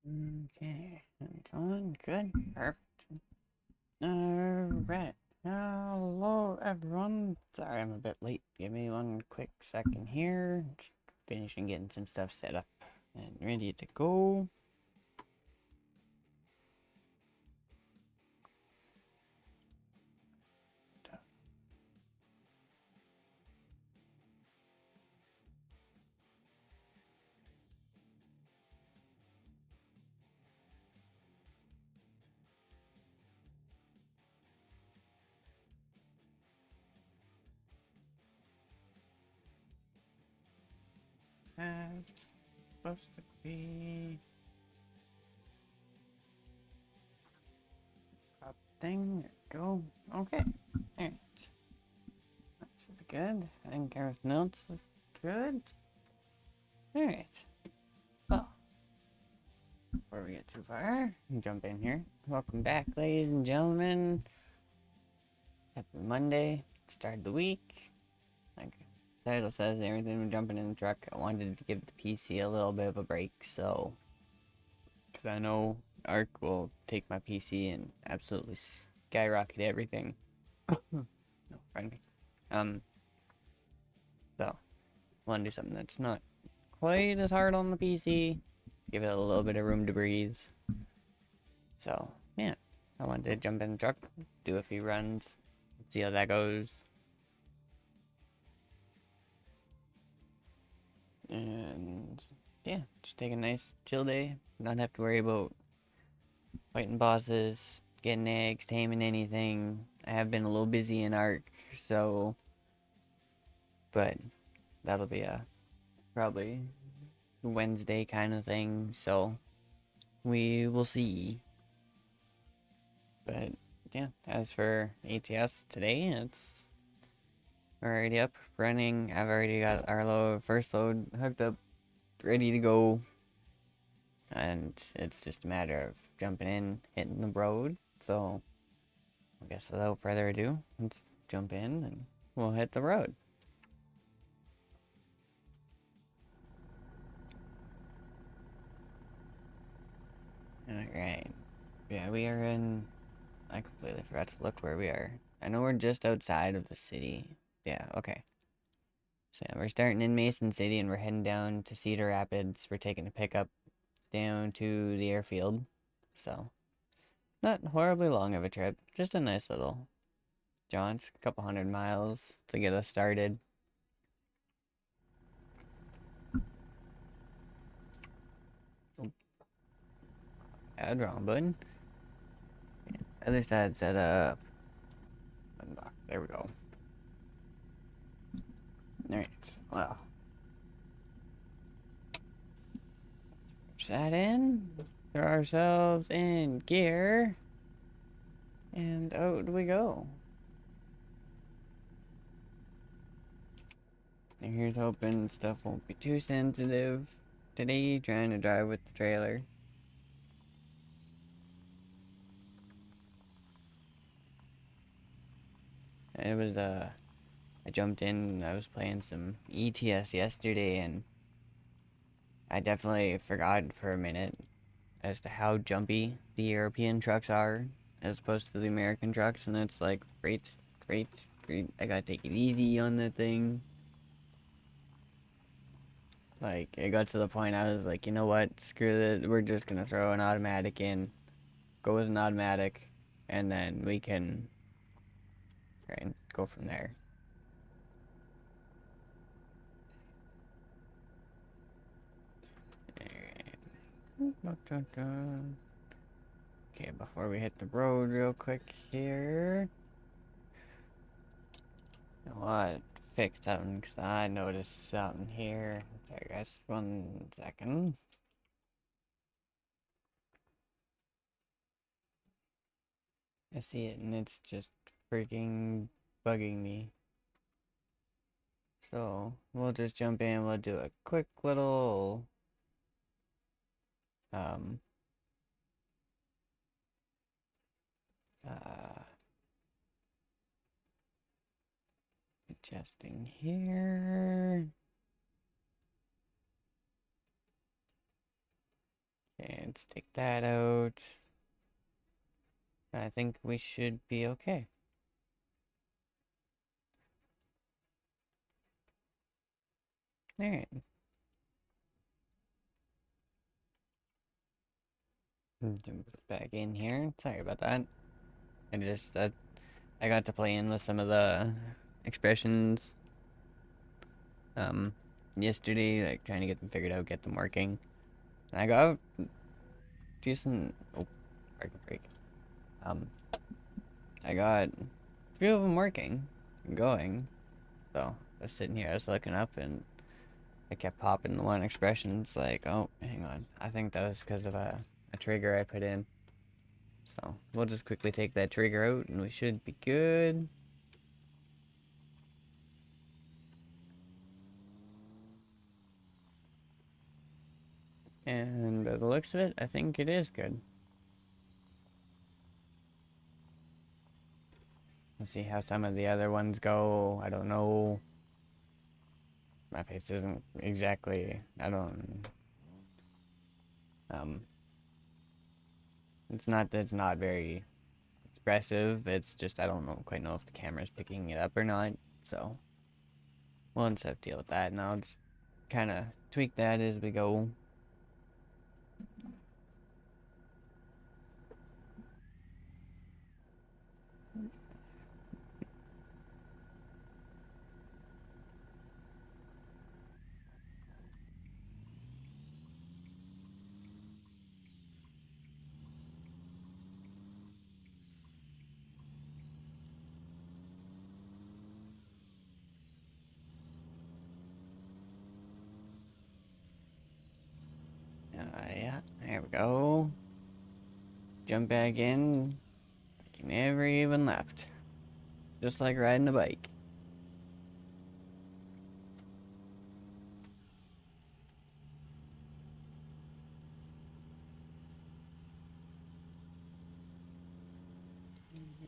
Okay, it's on. Good. Perfect. Alright. Hello, everyone. Sorry I'm a bit late. Give me one quick second here. Just finishing getting some stuff set up and ready to go. That's supposed to be a thing. There we go. Okay. Alright. That should be good. I think everything else is good. Alright. Well, before we get too far, jump in here. Welcome back, ladies and gentlemen. Happy Monday. Start of the week. Like the title says, everything we're jumping in the truck. I wanted to give the PC a little bit of a break, so because I know Arc will take my PC and absolutely skyrocket everything. No, pardon me. So want to do something that's not quite as hard on the PC. Give it a little bit of room to breathe. So yeah, I wanted to jump in the truck, do a few runs, see how that goes. And yeah, just take a nice chill day. Not have to worry about fighting bosses, getting eggs, taming anything. I have been a little busy in Ark, so but that'll be a probably Wednesday kind of thing, so we will see. But yeah, as for ATS today, it's already up, running. I've already got our first load hooked up, ready to go. And it's just a matter of jumping in, hitting the road. So I guess without further ado, let's jump in and we'll hit the road. Alright. Yeah, we are in... I completely forgot to look where we are. I know we're just outside of the city. Yeah, okay. So yeah, we're starting in Mason City and we're heading down to Cedar Rapids. We're taking a pickup down to the airfield. So, not horribly long of a trip. Just a nice little jaunt. A couple 100 miles to get us started. Add wrong button. Other side set up. Unlock. There we go. Alright. Well. Push that in. Throw ourselves in gear. And out we go. And here's hoping stuff won't be too sensitive. Today, trying to drive with the trailer. It was, I jumped in, I was playing some ETS yesterday, and I definitely forgot for a minute as to how jumpy the European trucks are as opposed to the American trucks, and it's like, great, great, great. I gotta take it easy on the thing. Like, it got to the point I was like, you know what, screw it, we're just gonna throw an automatic in, go with an automatic, and then we can, right, go from there. Okay, before we hit the road real quick here. What? Fix something, because I noticed something here. Okay, guys, 1 second. I see it, and it's just freaking bugging me. So, we'll just jump in, we'll do a quick little, um, uh, adjusting here. And let's take that out. I think we should be okay. Alright. Back in here. Sorry about that. I got to play in with some of the expressions um yesterday, like trying to get them figured out, get them working. And I got decent parking brake. I got a few of them working and going. So I was sitting here, I was looking up, and I kept popping the one expressions like, oh, hang on. I think that was because of a trigger I put in. So we'll just quickly take that trigger out and we should be good. And by the looks of it, I think it is good. Let's see how some of the other ones go. I don't know. My face isn't exactly, I don't, it's not very expressive. It's just, I don't know, quite know if the camera's picking it up or not. So we'll just have to deal with that, and I'll just kind of tweak that as we go. Yeah, there we go. Jump back in. You never even left. Just like riding a bike.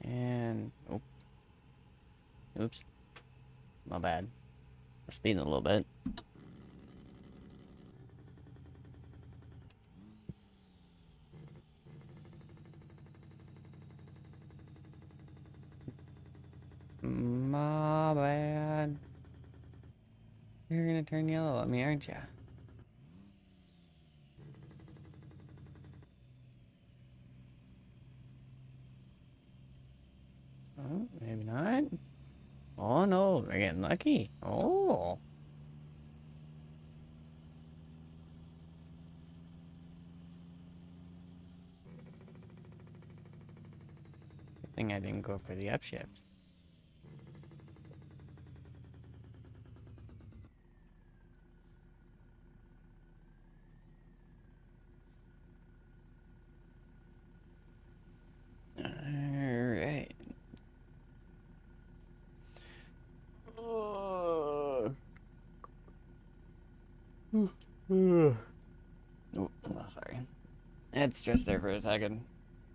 And, oh, oops. My bad. We're speeding a little bit. My bad. You're gonna turn yellow at me, aren't ya? Oh, maybe not. Oh no, we're getting lucky. Oh. Good thing I didn't go for the upshift. Alright. Oh. Oh, sorry. I had stress there for a second.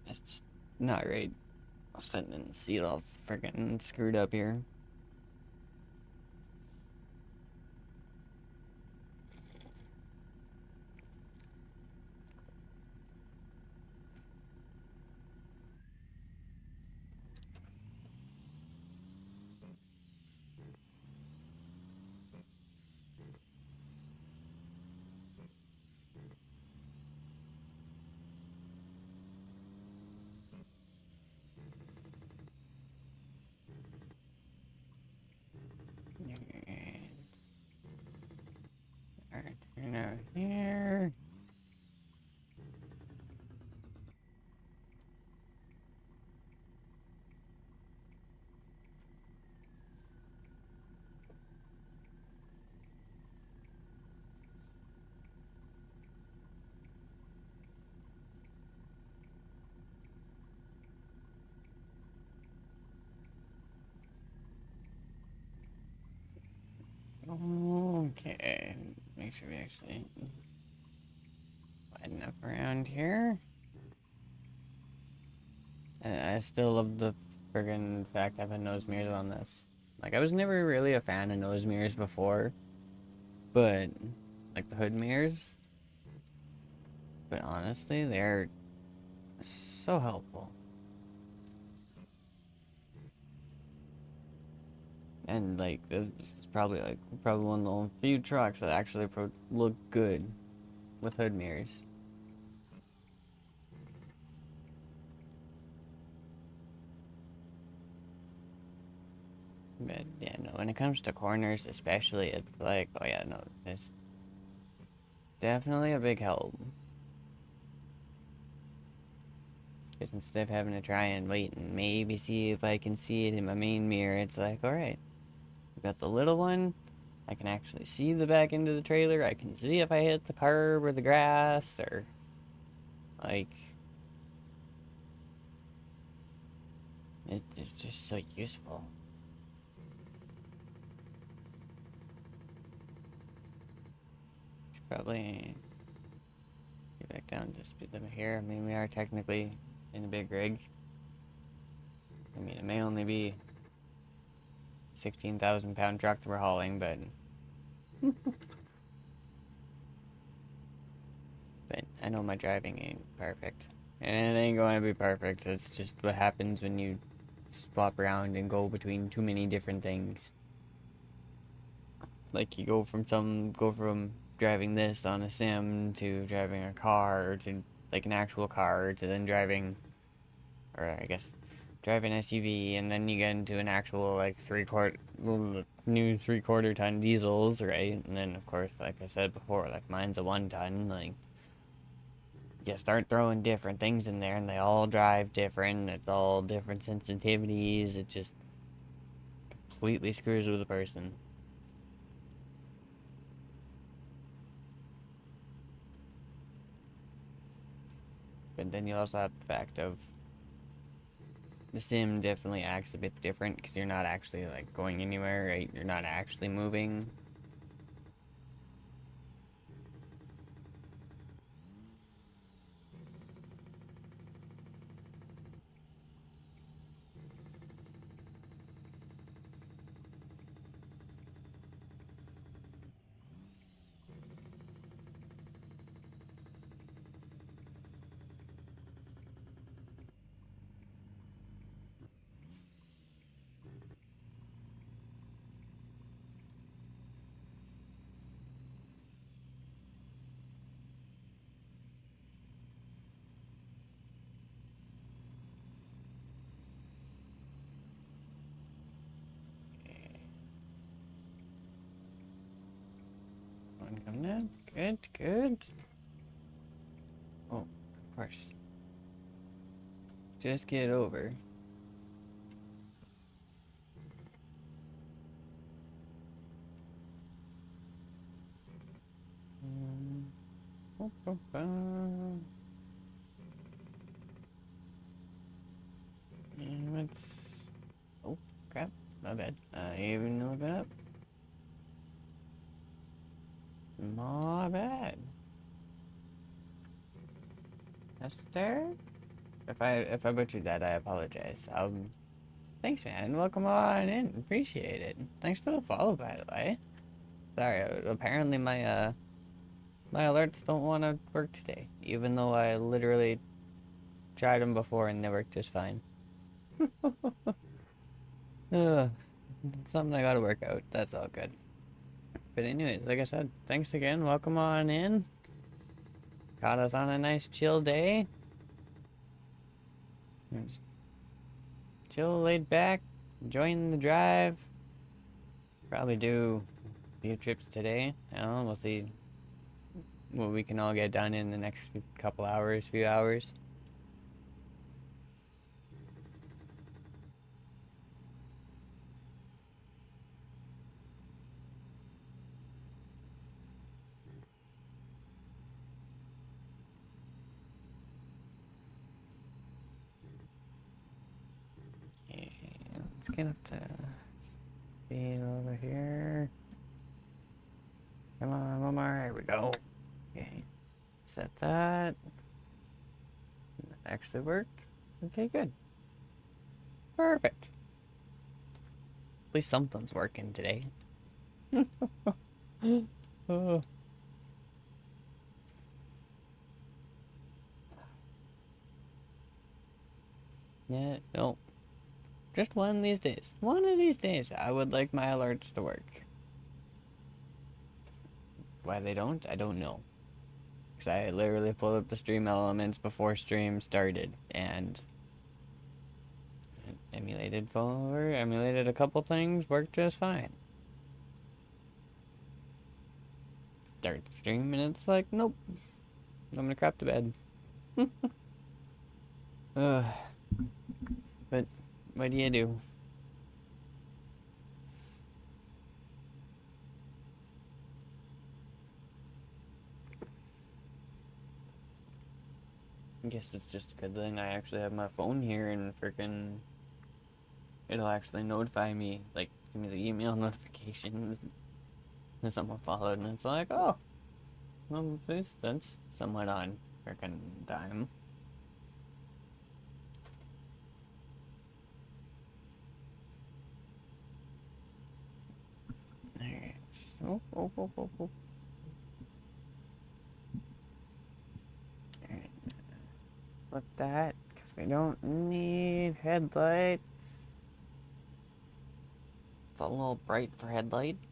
It's not right. I was sitting in the seat all freaking screwed up here. Alright, turn out here. Okay, make sure we actually widen up around here. And I still love the friggin' fact I have a nose mirrors on this. Like, I was never really a fan of nose mirrors before, but, like the hood mirrors. but honestly, they're so helpful. And like this is probably one of the only few trucks that actually look good with hood mirrors. But yeah, no, when it comes to corners especially, it's like, oh yeah, no, it's definitely a big help. Because instead of having to try and wait and maybe see if I can see it in my main mirror, it's like, alright, I've got the little one, I can actually see the back end of the trailer, I can see if I hit the curb or the grass, or, like, it's just so useful. Should probably get back down to speed limit here. I mean, we are technically in a big rig. I mean, it may only be 16,000 pound truck that we're hauling, but I know my driving ain't perfect. And it ain't going to be perfect. It's just what happens when you swap around and go between too many different things. Like you go from driving this on a sim to driving a car to like an actual car to then driving, or I guess driving an SUV, and then you get into an actual like new 3/4 ton diesels, right? And then of course, like I said before, like mine's a 1 ton. Like you start throwing different things in there, and they all drive different. It's all different sensitivities. It just completely screws with a person. But then you also have the fact of the sim definitely acts a bit different because you're not actually like going anywhere, right? You're not actually moving. One coming in. Good, good. Oh, of course. Just get over. And let's. Oh, crap. My bad. I even look it up. My bad. Esther? If I butchered that, I apologize. Thanks, man. Welcome on in. Appreciate it. Thanks for the follow, by the way. Sorry, apparently my alerts don't want to work today, even though I literally tried them before and they worked just fine. Ugh, something I gotta work out. That's all good. But anyways, like I said, thanks again. Welcome on in. Caught us on a nice chill day. Just chill, laid back, enjoying the drive. Probably do a few trips today. I don't know, we'll see what we can all get done in the next few hours. Okay, let's get up to speed over here. Come on, one more. Here we go. Okay, set that. That actually worked. Okay, good. Perfect. At least something's working today. Oh. Yeah, no. Just one of these days. One of these days, I would like my alerts to work. Why they don't, I don't know. Because I literally pulled up the stream elements before stream started, and emulated emulated a couple things, worked just fine. Start stream, and it's like, nope. I'm gonna crap to bed. But what do you do? I guess it's just a good thing I actually have my phone here and freaking it'll actually notify me, like give me the email notifications that someone followed, and it's like, oh, well, that's somewhat on freaking time. Alright. Oh. Alright. Flip that, because we don't need headlights. It's a little bright for headlights.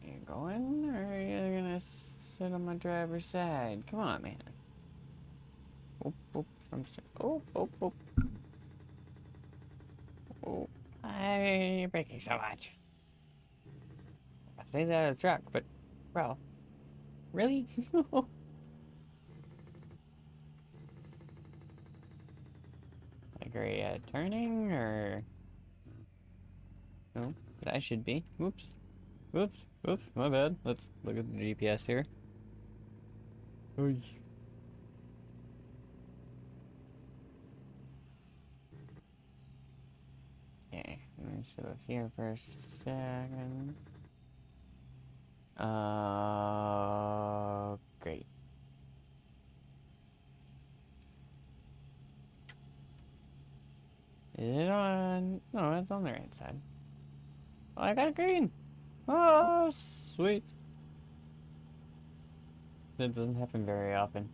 You going, or are you gonna sit on my driver's side? Come on, man. Oh. Oh. Why are you braking so much? I say that a truck, but, bro, really? Like, are you turning, or? No, but I should be. Whoops. My bad. Let's look at the GPS here. Oy. Okay, let me sit up here for a second. Great. Is it on? No, it's on the right side. Oh, I got a green. Oh, sweet. That doesn't happen very often.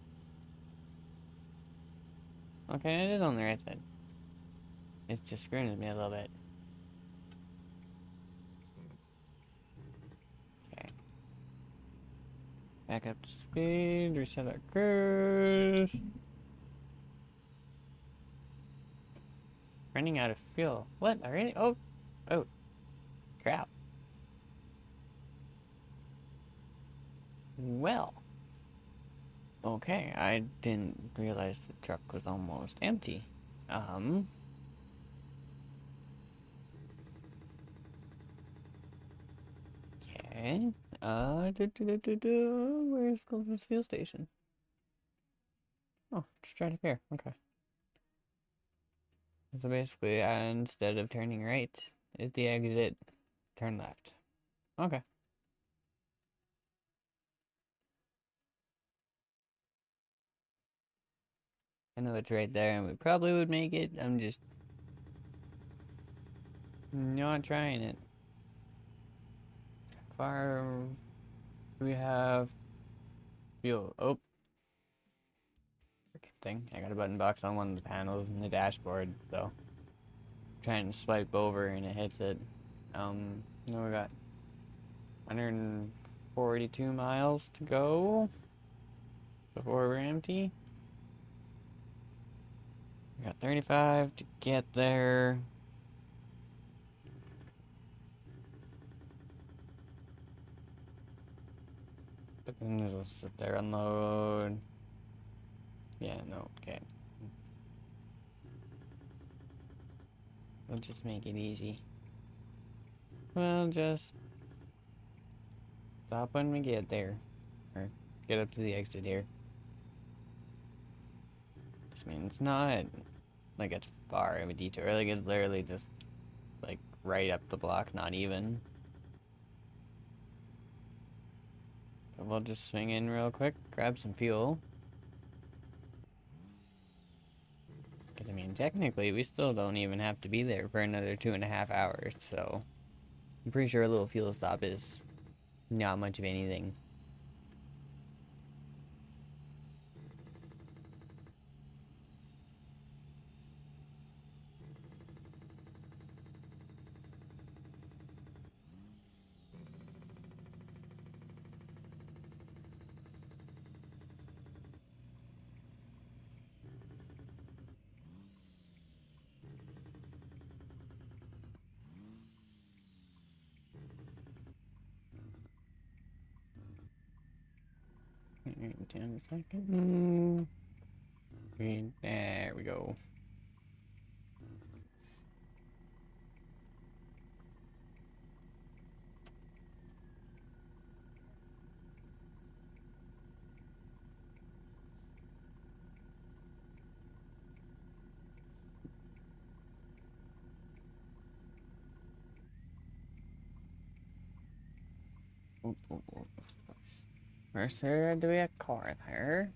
Okay, it is on the right side. It's just screwing with me a little bit. Okay. Back up to speed, reset our cruise. Running out of fuel. What? Already? Oh, crap. Well. Okay, I didn't realize the truck was almost empty. Okay. Where's the closest fuel station? Oh, just right up here. Okay. So basically, instead of turning right, is the exit, turn left. Okay. I know it's right there, and we probably would make it. I'm just not trying it. How far do we have fuel? Oh. Freaking thing. I got a button box on one of the panels in the dashboard, so trying to swipe over and it hits it. We got 142 miles to go before we're empty. We got 35 to get there. But then it'll sit there, unload. Yeah, no, okay. We'll just make it easy. We'll just stop when we get there. Or get up to the exit here. I mean, it's not like it's far of a detour. Like, it's literally just like right up the block, not even. But we'll just swing in real quick, grab some fuel. Because, I mean, technically, we still don't even have to be there for another 2.5 hours, so I'm pretty sure a little fuel stop is not much of anything. Alright, 10 seconds. There we go. First, there do we have a car there?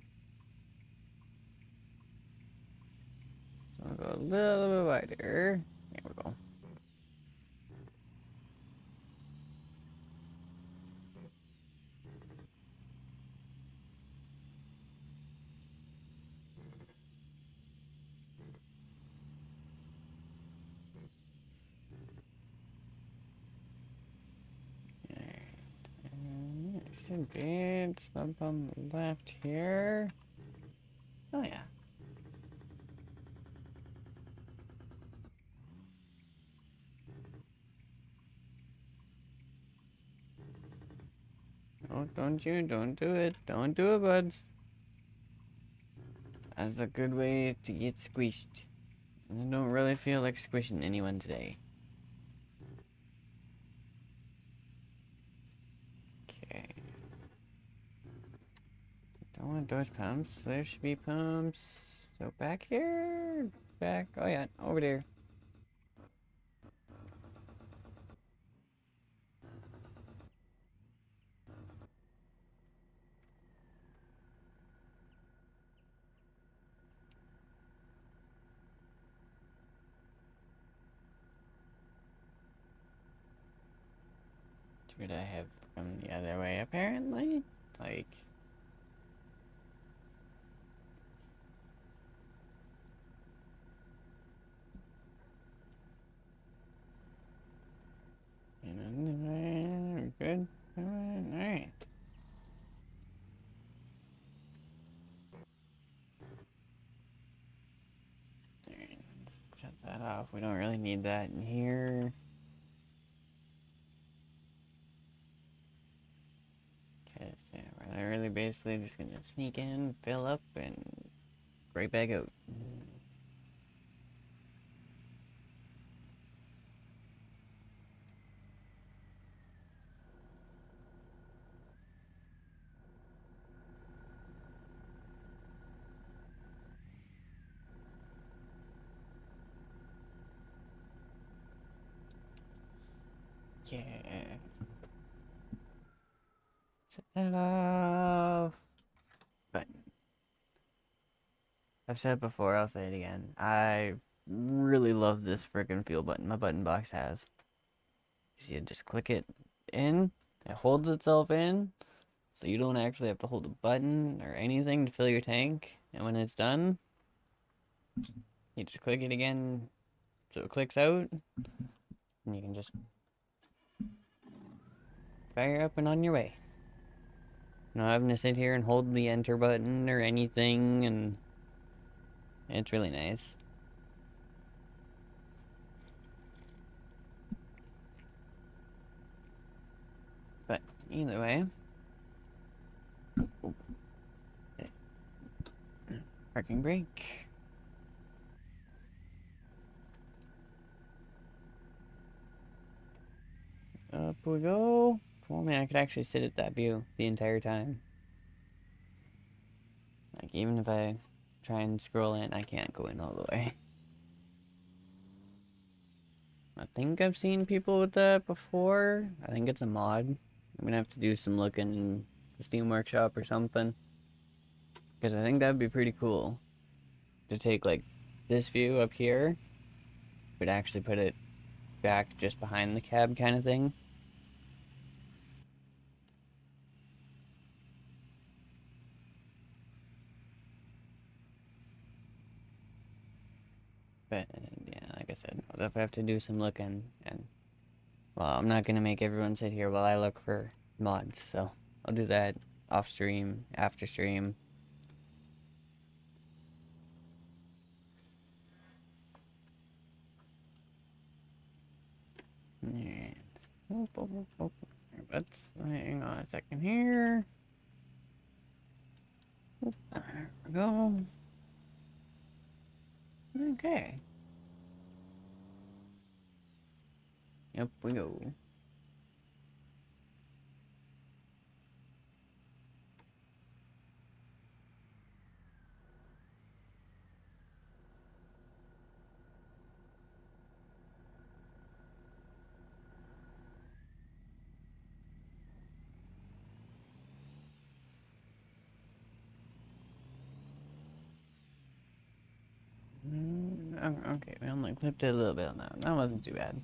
So I'll go a little bit wider. There we go. Alright, it should be up on the left here. Oh yeah. Oh, don't do it. Don't do it, buds. That's a good way to get squished. I don't really feel like squishing anyone today. Okay. Don't want those pumps. There should be pumps. So back here? Back. Oh yeah, over there. Should I have come the other way, apparently? Like... Good. Alright. Let's shut that off. We don't really need that in here. Okay, so we're really basically just gonna sneak in, fill up, and right back out. Yeah. Shut that off. But I've said it before, I'll say it again. I really love this freaking fuel button my button box has. You just click it in, it holds itself in, so you don't actually have to hold a button or anything to fill your tank. And when it's done, you just click it again so it clicks out, and you can just fire up and on your way. Not having to sit here and hold the enter button or anything, and it's really nice. But either way, parking brake. Up we go. If only I could actually sit at that view the entire time. Like, even if I try and scroll in, I can't go in all the way. I think I've seen people with that before. I think it's a mod. I'm gonna have to do some looking in the Steam Workshop or something. Because I think that'd be pretty cool. To take, like, this view up here would actually put it back just behind the cab kind of thing. But yeah, like I said, I'll definitely have to do some looking, and well, I'm not gonna make everyone sit here while I look for mods, so I'll do that off stream, after stream. And let's hang on a second here. There we go. Okay. Yep, we go. Okay, we only clipped it a little bit on that. That wasn't too bad.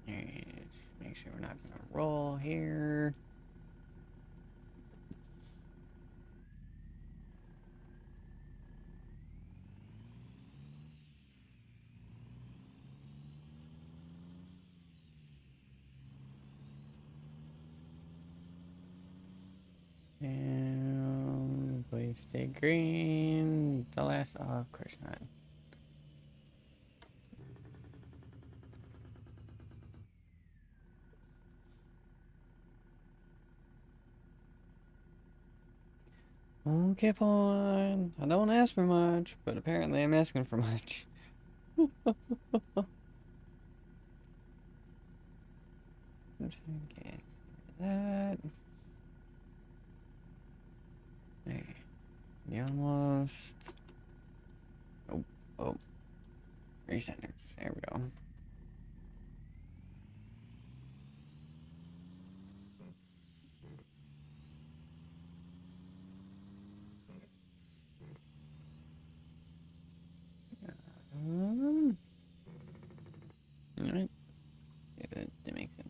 Alright, make sure we're not gonna roll here. And please stay green. The last, oh, of course not. Okay, fine. I don't ask for much, but apparently I'm asking for much. Okay, that. There. You almost. Oh, oh. Recenter. There we go. Alright. Yeah, that makes sense.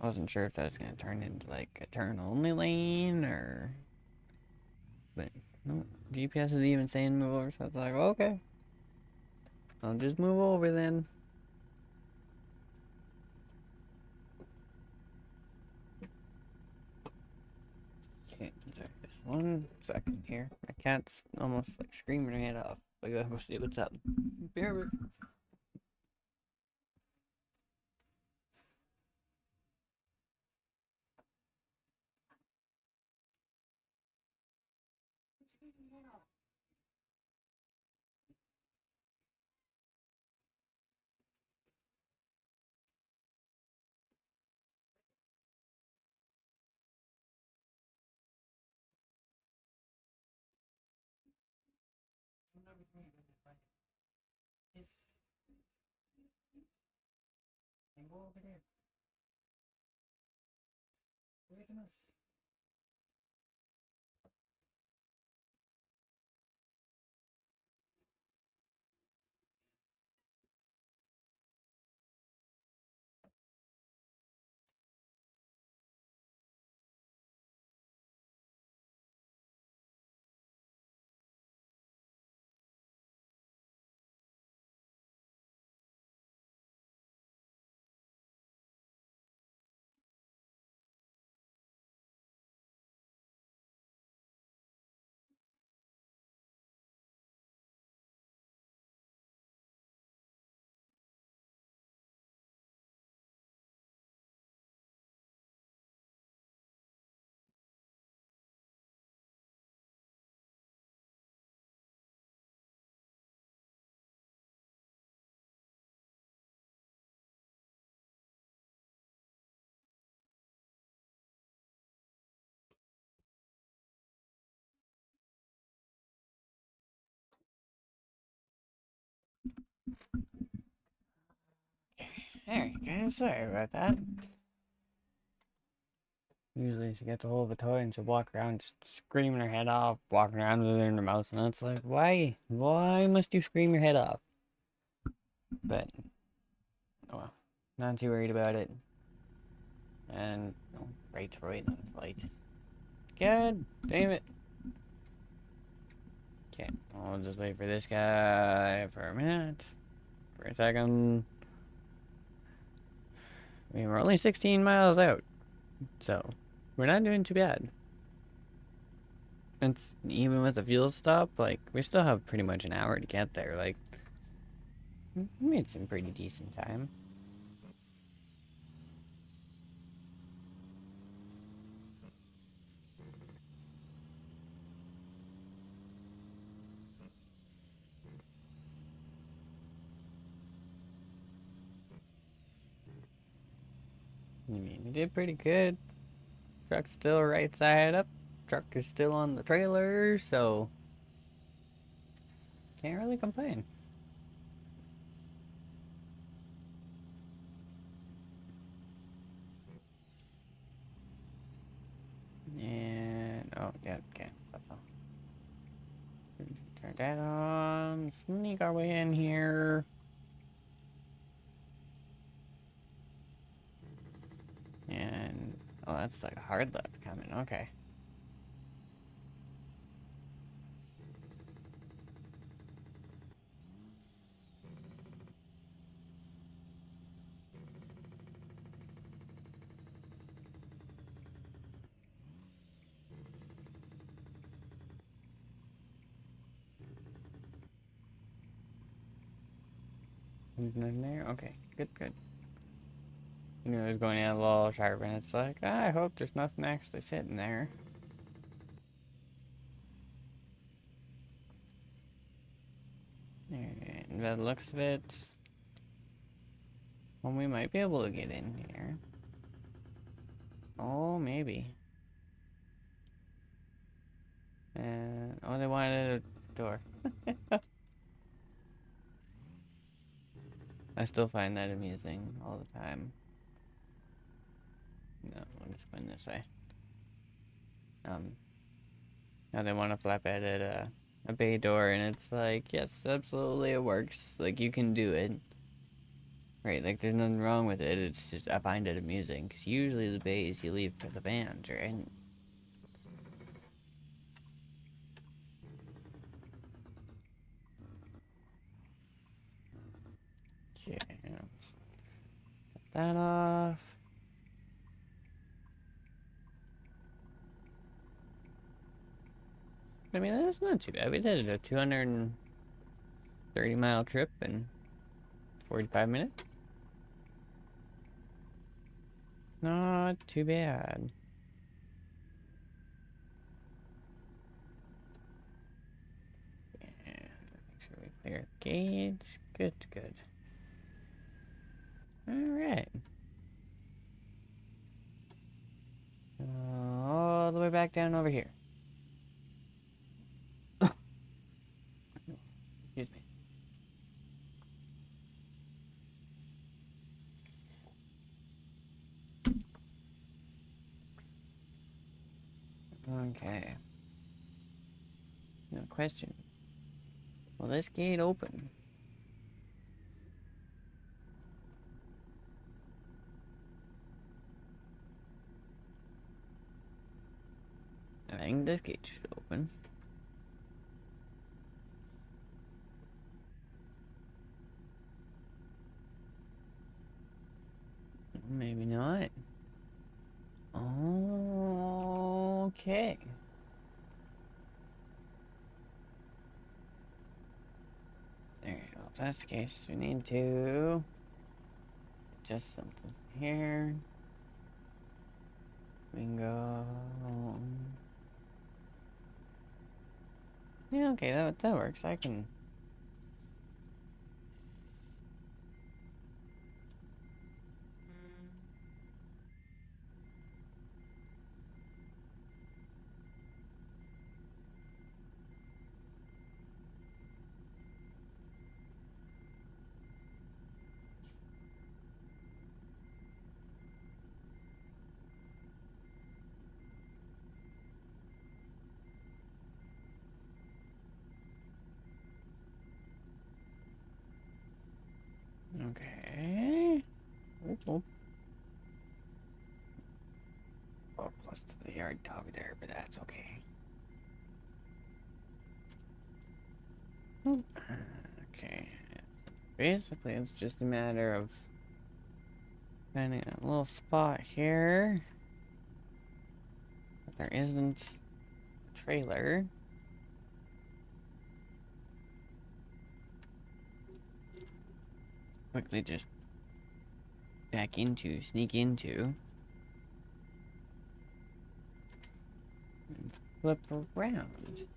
I wasn't sure if that was gonna turn into like a turn only lane or. But no, GPS is even saying move over, so I was like, okay. I'll just move over then. Okay, sorry, just 1 second here. My cat's almost like screaming her head off. I gotta go see what's up. Bear with. Go over there. Wait a minute. Alright, guys, sorry about that. Usually she gets a hold of a toy and she'll walk around just screaming her head off, walking around with it in her mouth, and it's like, why? Why must you scream your head off? But, oh well, not too worried about it. And, oh, right, light. God damn it. Okay, I'll just wait for this guy for a minute. For a second. I mean, we're only 16 miles out, so we're not doing too bad. It's even with the fuel stop, like, we still have pretty much an hour to get there. Like, we made some pretty decent time. I mean, we did pretty good. Truck's still right side up. Truck is still on the trailer, so can't really complain. And, oh, yeah, okay, that's all. Turn that on, sneak our way in here. And, oh, that's like a hard left coming, okay. Nothing there? Okay, good, good. You knew it was going in a little sharp, and it's like, I hope there's nothing actually sitting there. And by the looks of it, well, we might be able to get in here. Oh, maybe. And, oh, they wanted a door. I still find that amusing all the time. No, I'm just going this way. Now they want to flap it at a bay door, and it's like, yes, absolutely, it works. Like, you can do it. Right, like, there's nothing wrong with it. It's just, I find it amusing. Because usually the bays you leave for the bands, right? Okay, let's cut that off. I mean, that's not too bad. We did a 230-mile trip in 45 minutes. Not too bad. And make sure we clear gauge. Good, good. Alright. All the way back down over here. Excuse me. Okay. No question. Will this gate open? I think this gate should open. Maybe not. Okay. There you go. If that's the case, we need to adjust something here. Bingo. Yeah, okay, that works. I can. Okay. Oh, oh, plus to the yard dog there, but that's okay. Okay. Basically, it's just a matter of finding a little spot here. But there isn't a trailer. Quickly just sneak into, and flip around.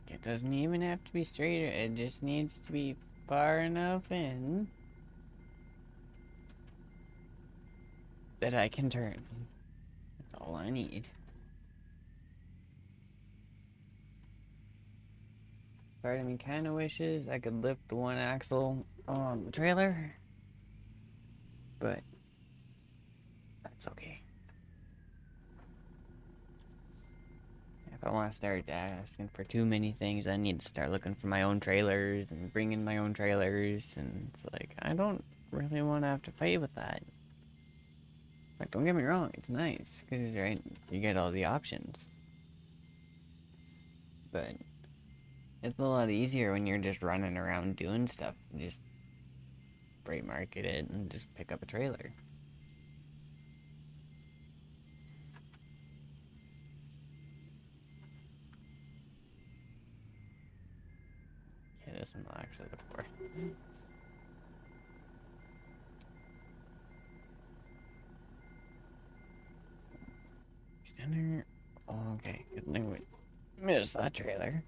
It doesn't even have to be straight, it just needs to be far enough in that I can turn. That's all I need. Part of me kind of wishes I could lift the one axle on the trailer, but that's okay. If I want to start asking for too many things, I need to start looking for my own trailers and bring in my own trailers, and it's like, I don't really want to have to fight with that. Like, don't get me wrong, it's nice, because, right, you get all the options. But it's a lot easier when you're just running around doing stuff. Just freight market it and just pick up a trailer. Okay, this one I'll actually look for. Center. Okay, good thing we missed that trailer.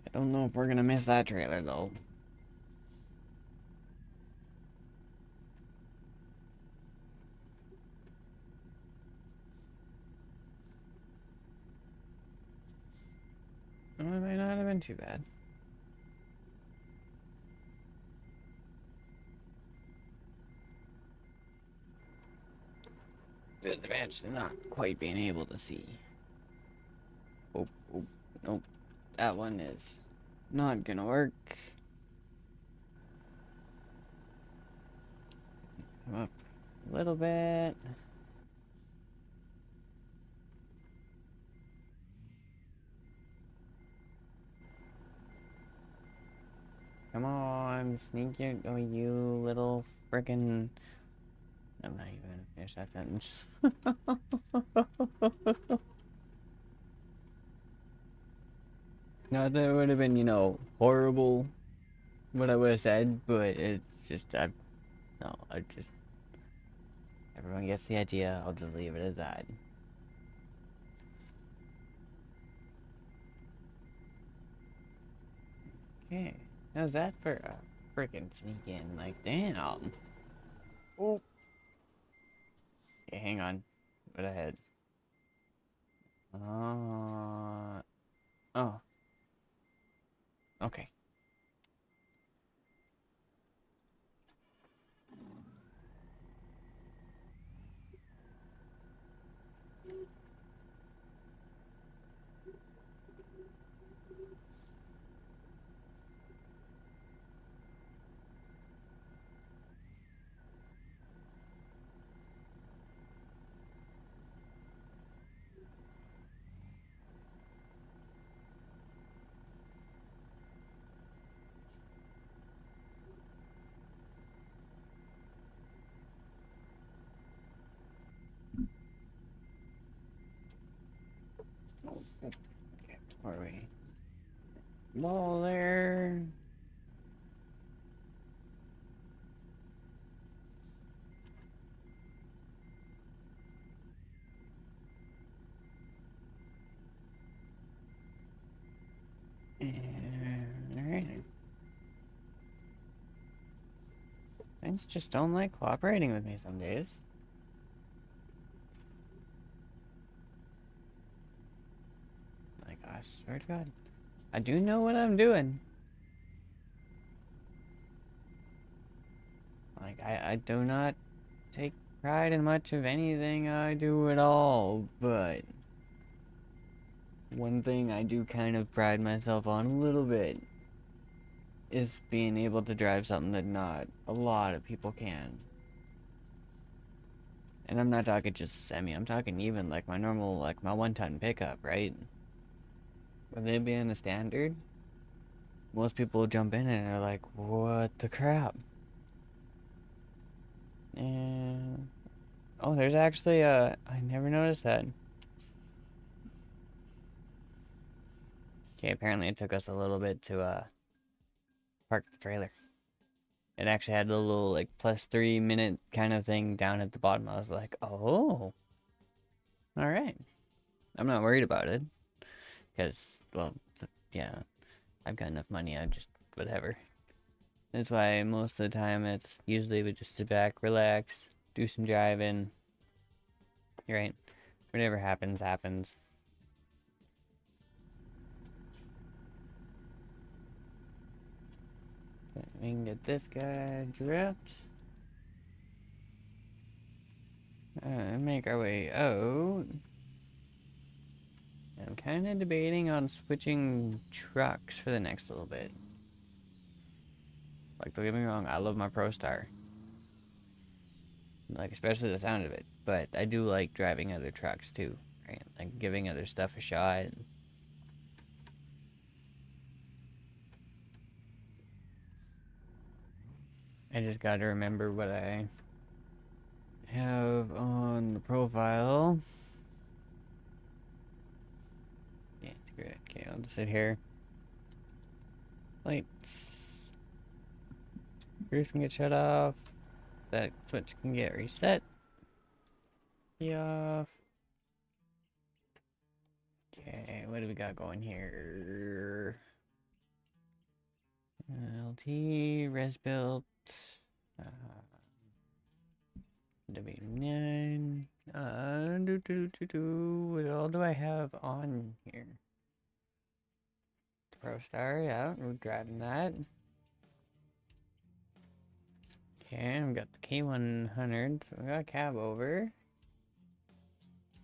I don't know if we're gonna miss that trailer though. Well, it might not have been too bad. Disadvantage to not quite being able to see. Oh, oh, nope. That one is not gonna work. Come up a little bit. Come on, sneak your... Oh, you little frickin'... I'm not even gonna finish that sentence. Not that it would have been, you know, horrible what I would have said, but it's just, no, I just... Everyone gets the idea, I'll just leave it at that. Okay, how's that for a frickin' sneak in? Like, damn. Oh. Okay, hang on. What ahead? Oh. Okay. Oh, okay, where are we? Wall there. Alright. Things just don't like cooperating with me some days. Like, I swear to God. I do know what I'm doing. I do not take pride in much of anything I do at all, but one thing I do kind of pride myself on a little bit is being able to drive something that not a lot of people can. And I'm not talking just a semi, I'm talking even like my normal, like my 1-ton pickup, right? With it being a standard, most people jump in and are like, what the crap? And oh, there's actually I never noticed that. Okay, apparently it took us a little bit to park the trailer. It actually had a little like +3 minute kind of thing down at the bottom. I was like, oh, all right. I'm not worried about it because, well, yeah, I've got enough money. I just whatever. That's why most of the time it's usually we just sit back, relax, do some driving. You're right. Whatever happens, happens. We can get this guy dripped. Make our way out. I'm kind of debating on switching trucks for the next little bit. Like, don't get me wrong, I love my ProStar. Like, especially the sound of it. But I do like driving other trucks too, right? Like, giving other stuff a shot. I just gotta remember what I have on the profile. Yeah, it's great. Okay, I'll just sit here. Lights. Cruise can get shut off. That switch can get reset. Key off. Okay, what do we got going here? LT, res built. Uh, W9. What all do I have on here? ProStar, yeah, we're driving that. Okay, we got the K100, so we got a cab over.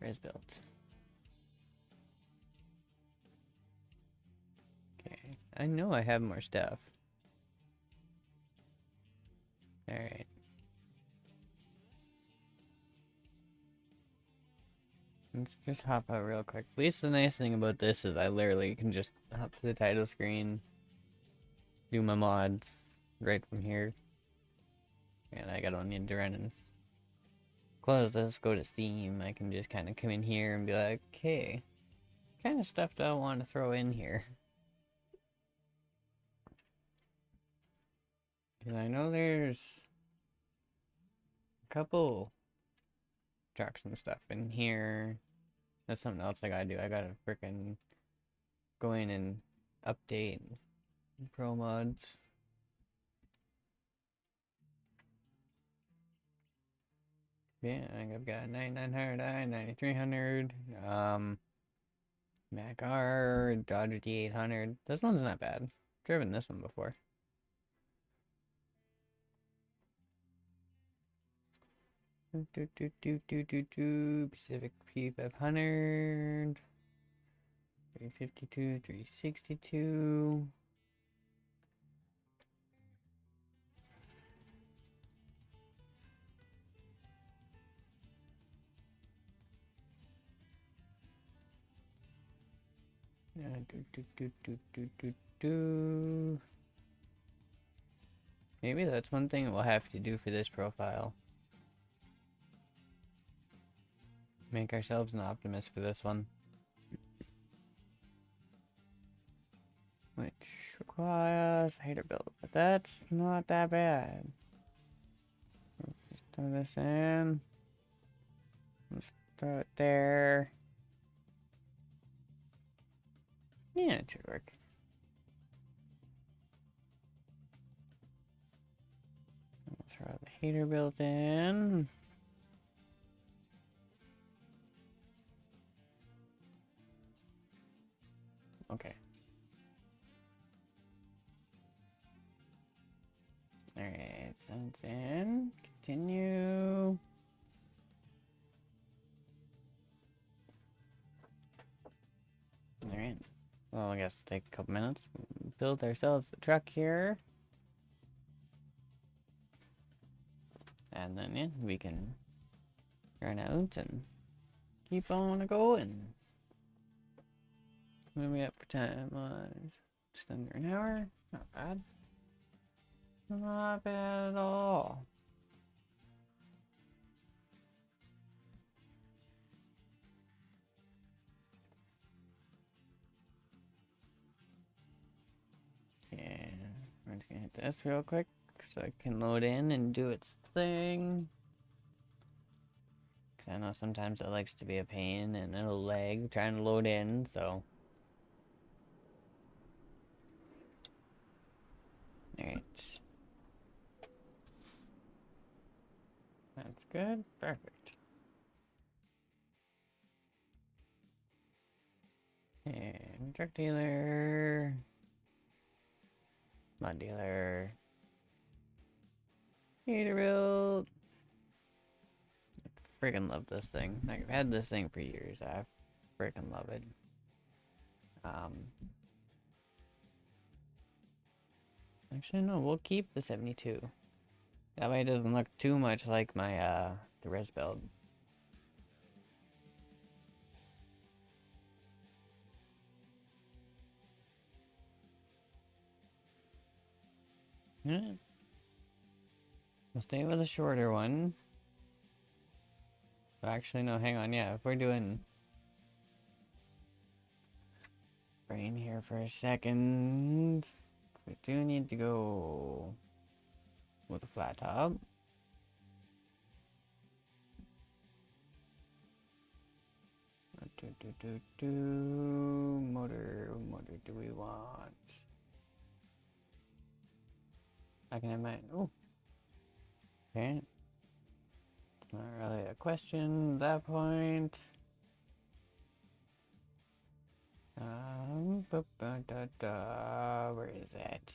Res built. Okay, I know I have more stuff. Alright. Let's just hop out real quick. At least the nice thing about this is I literally can just hop to the title screen, do my mods right from here. And I don't need to run and close this, go to Steam. I can just kind of come in here and be like, okay, what kind of stuff do I want to throw in here? Because I know there's a couple trucks and stuff in here. That's something else I gotta do. I gotta frickin' go in and update pro mods. Yeah, I've got 9900i, 9300, Mac R, Dodge D800. This one's not bad. Driven this one before. Pacific P500. 352, 362. Maybe that's one thing we'll have to do for this profile. Make ourselves an Optimus for this one. Which requires hater build, but that's not that bad. Let's just throw this in. Let's throw it there. Yeah, it should work. Let's throw the hater built in. Okay. Alright, so it's in. guess take a couple minutes, build ourselves a truck here. And then, yeah, we can run out and keep on going. When we up for time? Just under an hour. Not bad. Not bad at all. Yeah, I'm just gonna hit this real quick so it can load in and do its thing. Because I know sometimes it likes to be a pain and it'll lag trying to load in, so. Alright. That's good. Perfect. And truck dealer. Mod dealer. Peterbilt. I freaking love this thing. Like, I've had this thing for years. I freaking love it. Actually, no, we'll keep the 72. That way it doesn't look too much like my, the res build. Yeah. We'll stay with a shorter one. Actually, no, hang on, yeah, if we're doing brain here for a second, we do need to go with a flat top. Motor do we want? I can have my, oh, okay. It's not really a question at that point. Where is it?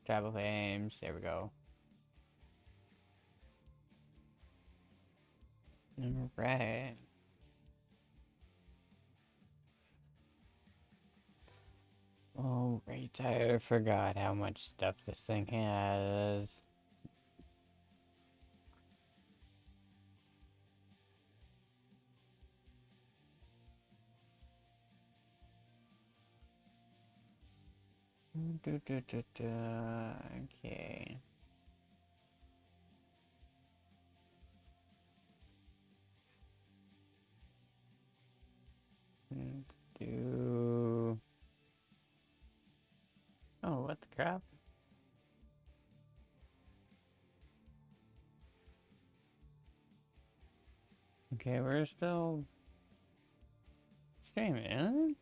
Travel claims, there we go. Alright. Oh, right, I forgot how much stuff this thing has. Okay. Do... Oh, what the crap? Okay, we're still streaming, isn't it?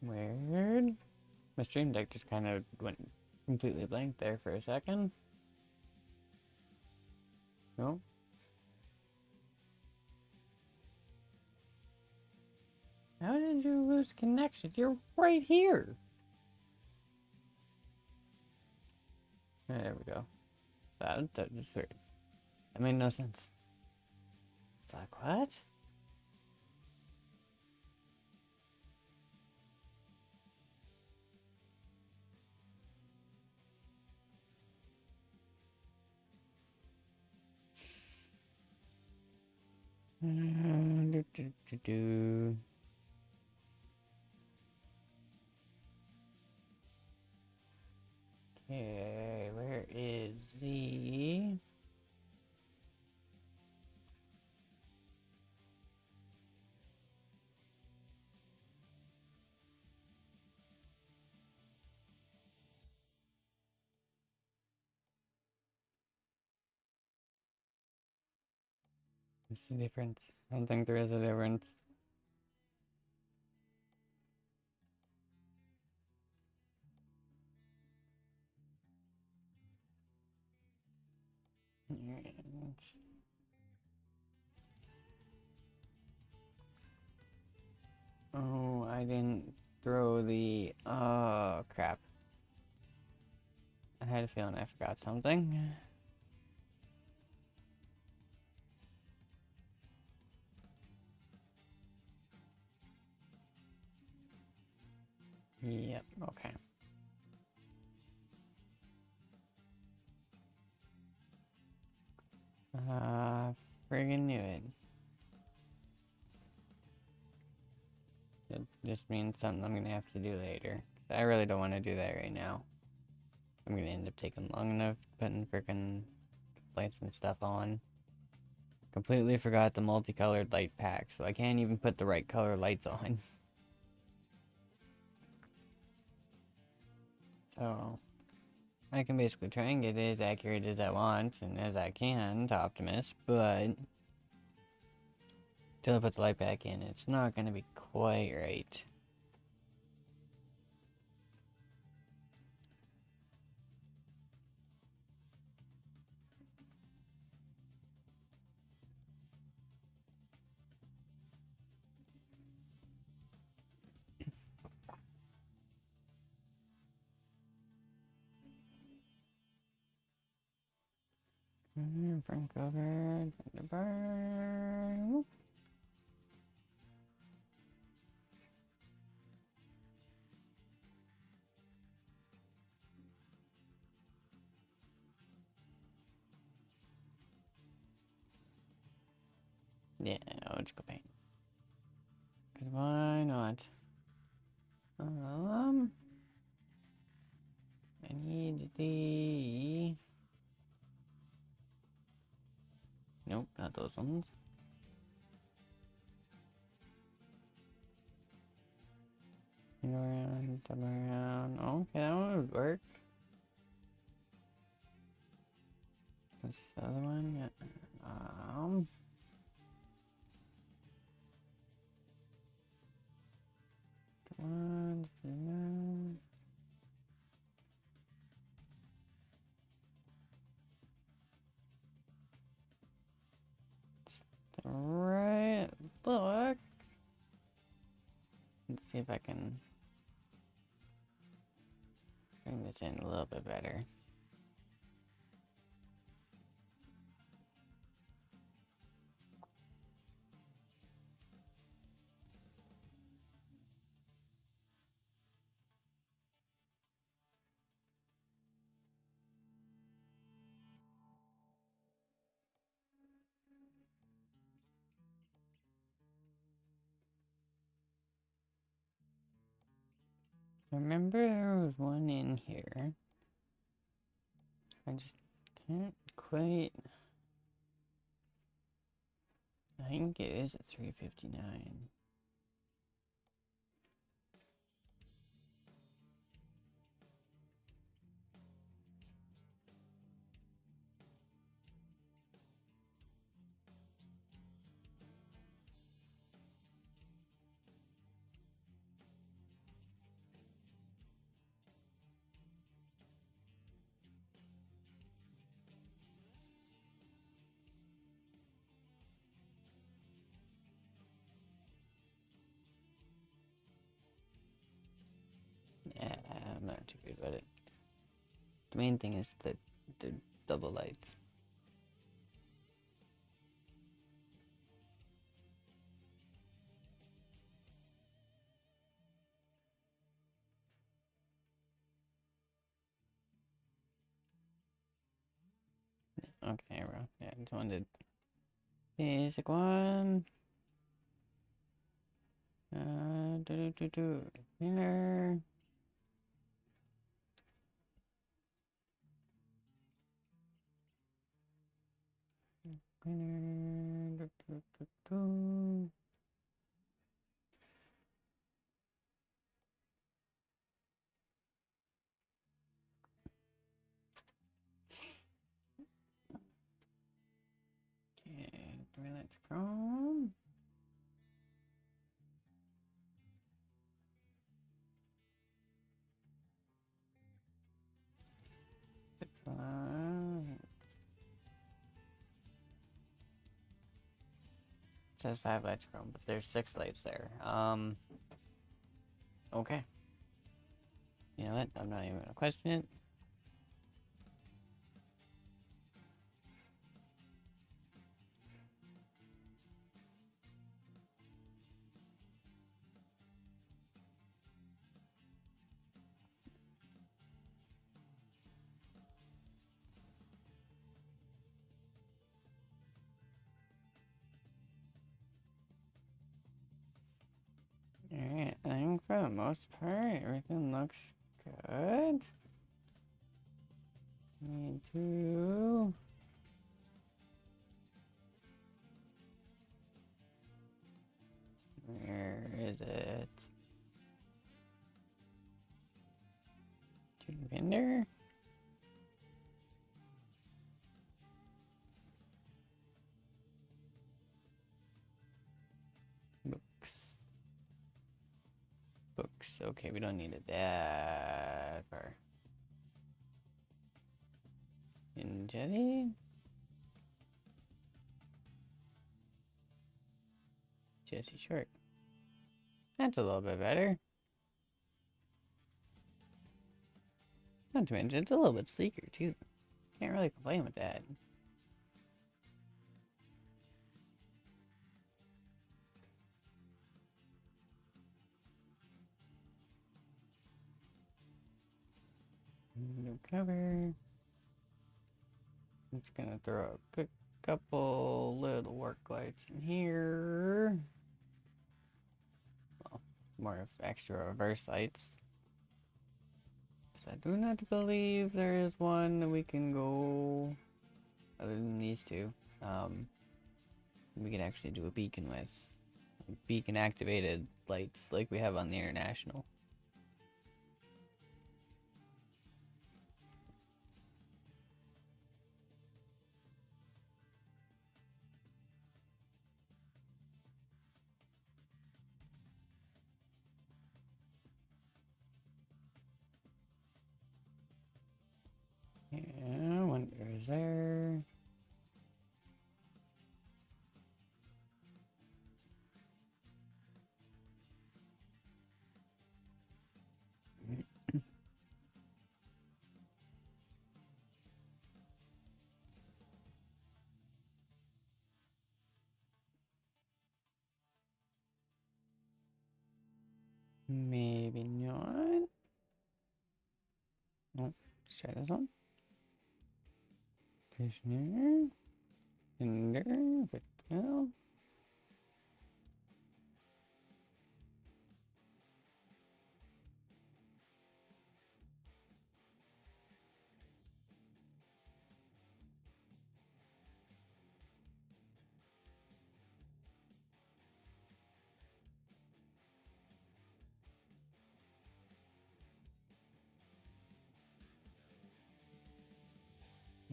Weird. My stream deck just kind of went completely blank there for a second. No. How did you lose connection? You're right here. There we go. That was weird. That made no sense. It's like, what? Okay, where is the... What's the difference? I don't think there is a difference. Oh, I didn't throw the... Oh, crap. I had a feeling I forgot something. Yep, okay. Friggin' knew it. It just means something I'm gonna have to do later. I really don't want to do that right now. I'm gonna end up taking long enough putting frickin' lights and stuff on. Completely forgot the multicolored light pack, so I can't even put the right color lights on. So, I can basically try and get it as accurate as I want and as I can to Optimus, but until I put the light back in, it's not gonna be quite right. Front cover, the burn. Yeah, I'll just go paint. Cause why not? I need the... Nope, not those ones. Go around, turn around. Okay, that one would work. This other one, yeah. Come on, right, look. Let's see if I can bring this in a little bit better. Remember there was one in here. I just can't quite... I think it is at 359. Yeah, I'm not too good about it. The main thing is the double lights. Okay, bro. Yeah, I just wanted basic one. Here. Okay, 3 lights chrome. It says 5 lights chrome, but there's 6 lights there. Okay. You know what? I'm not even gonna question it. most part, everything looks good. Need to... Where is it? To vendor? Books. Books. Okay, we don't need it that far. In Jesse? Jesse Short. That's a little bit better. Not to mention, it's a little bit sleeker, too. Can't really complain with that. New cover. I'm just gonna throw a quick couple little work lights in here. Well, more of extra reverse lights. I do not believe there is one that we can go other than these two. We can actually do a beacon with. Beacon activated lights like we have on the International. Yeah, wonder is there. Maybe not. Nope. Let's try this one. Stationer. Tinder. Hotel.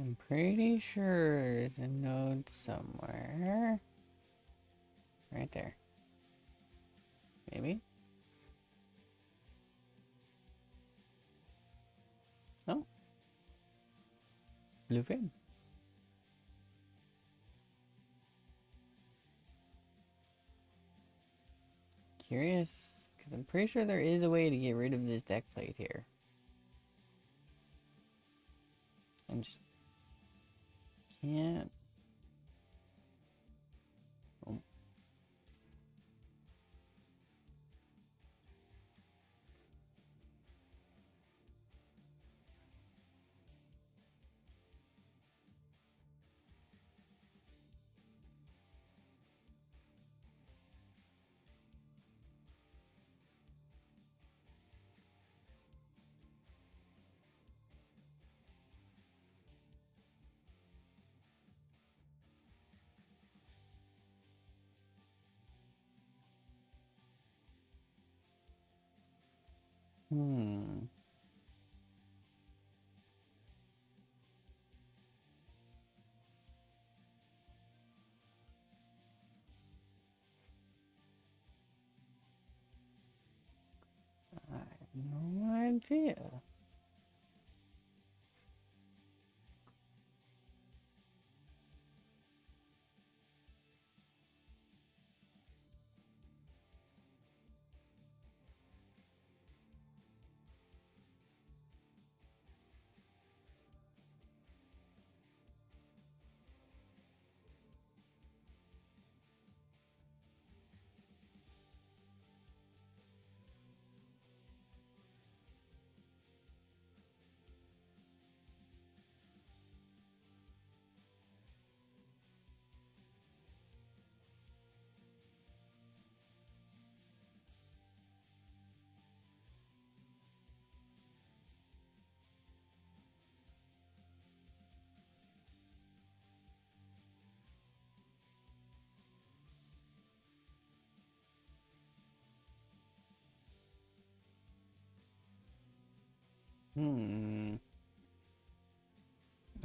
I'm pretty sure there's a node somewhere. Right there. Maybe? Oh. Blue fin. Curious, because I'm pretty sure there is a way to get rid of this deck plate here. And just can't. Oh. Hmm. I have no idea. Hmm.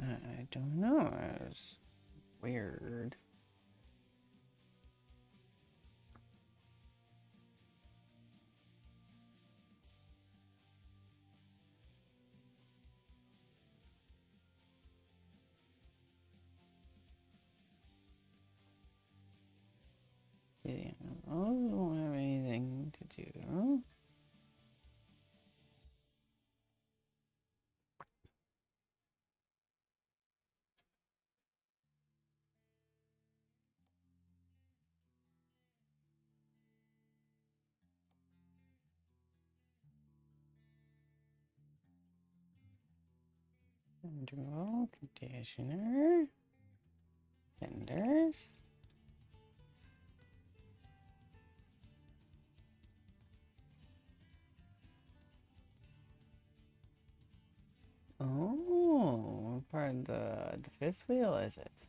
I don't know. It's weird. Yeah, I don't have anything to do. Control, conditioner, fenders. Oh, part of the fifth wheel, is it?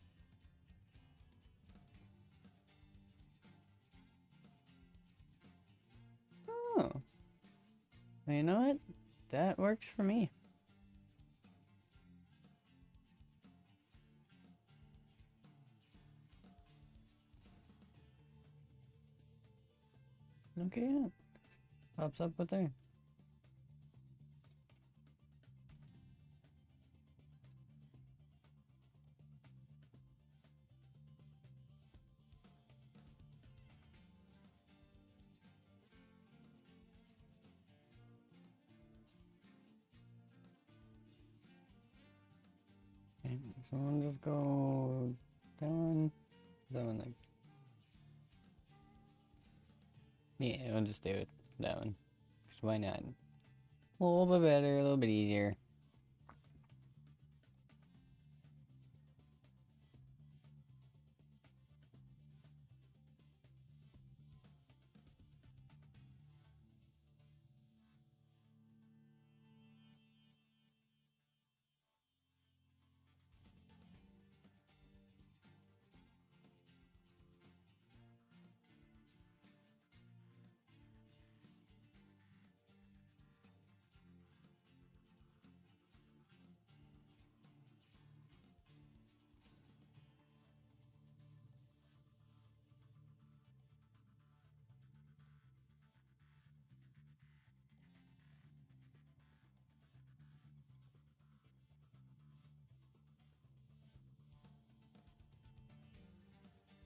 Oh, well, you know what? That works for me. Okay, yeah. Pops up with there. Okay, so I'll just go down. That one, like, yeah, we'll just do it. That one. Because why not? A little bit better, a little bit easier.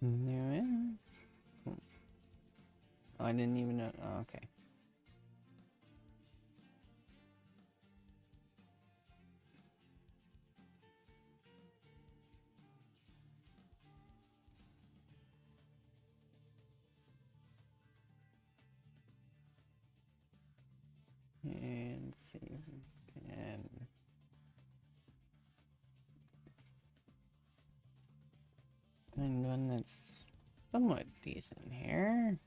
Yeah. Oh, I didn't even know. Oh, okay. And see if we can find one that's somewhat decent here.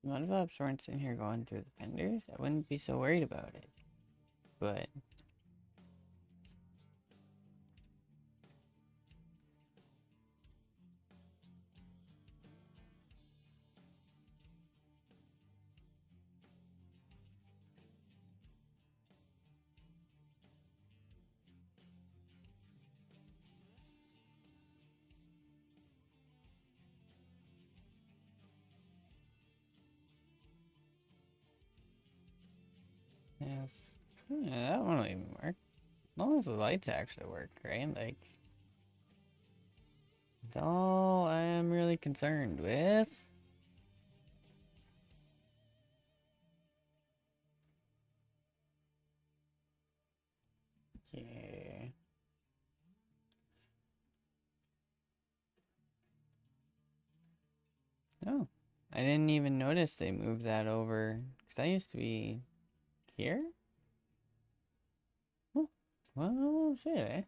A lot of ups weren't sitting here going through the fenders. I wouldn't be so worried about it. But yes, yeah, that one will even work. As long as the lights actually work, right? Like, that's all I am really concerned with. Okay. Oh, I didn't even notice they moved that over. Because I used to be here? Oh, well, shit, eh?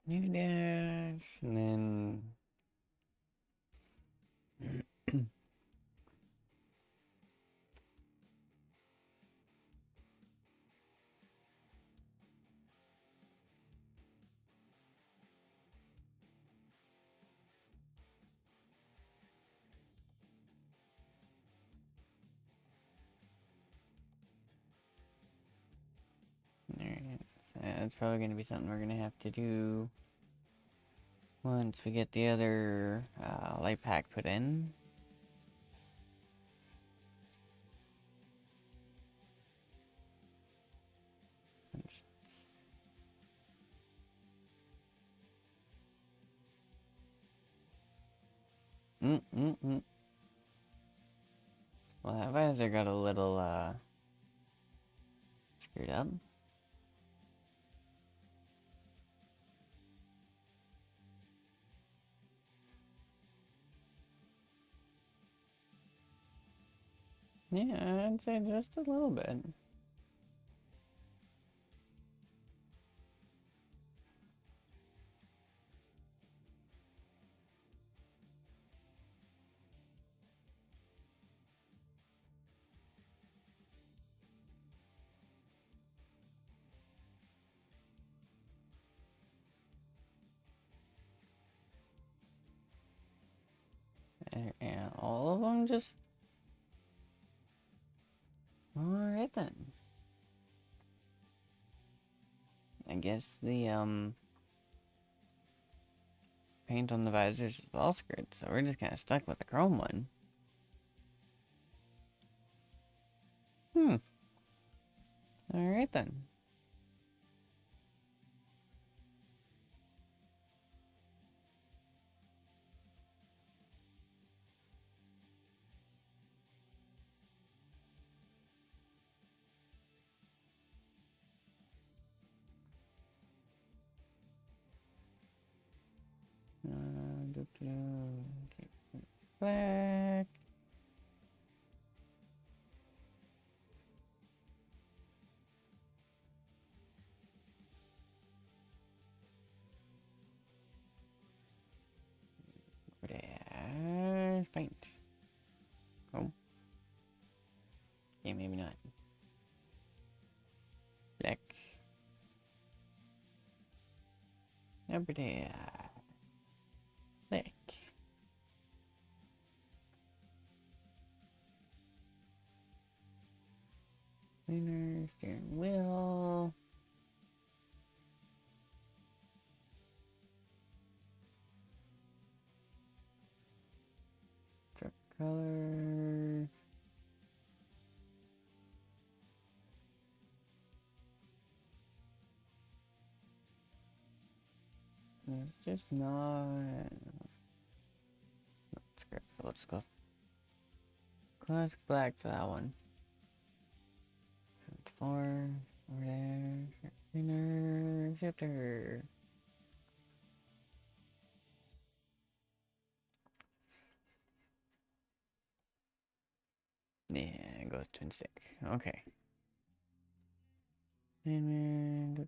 New dash, and then... Alright, so that's probably going to be something we're going to have to do once we get the other light pack put in. Well, that visor got a little screwed up. Yeah, I'd say just a little bit. And all of them just... Alright then. I guess the, paint on the visors is all screwed, so we're just kind of stuck with the chrome one. Alright then. Okay, back. There's paint. Oh. Yeah, maybe not. Black. Over there. Black. Cleaner, steering wheel. Truck color. It's just not... Let's go. Classic black for that one. Four. Over there. Cleaner. Shifter. Yeah, it goes twin stick. Okay. And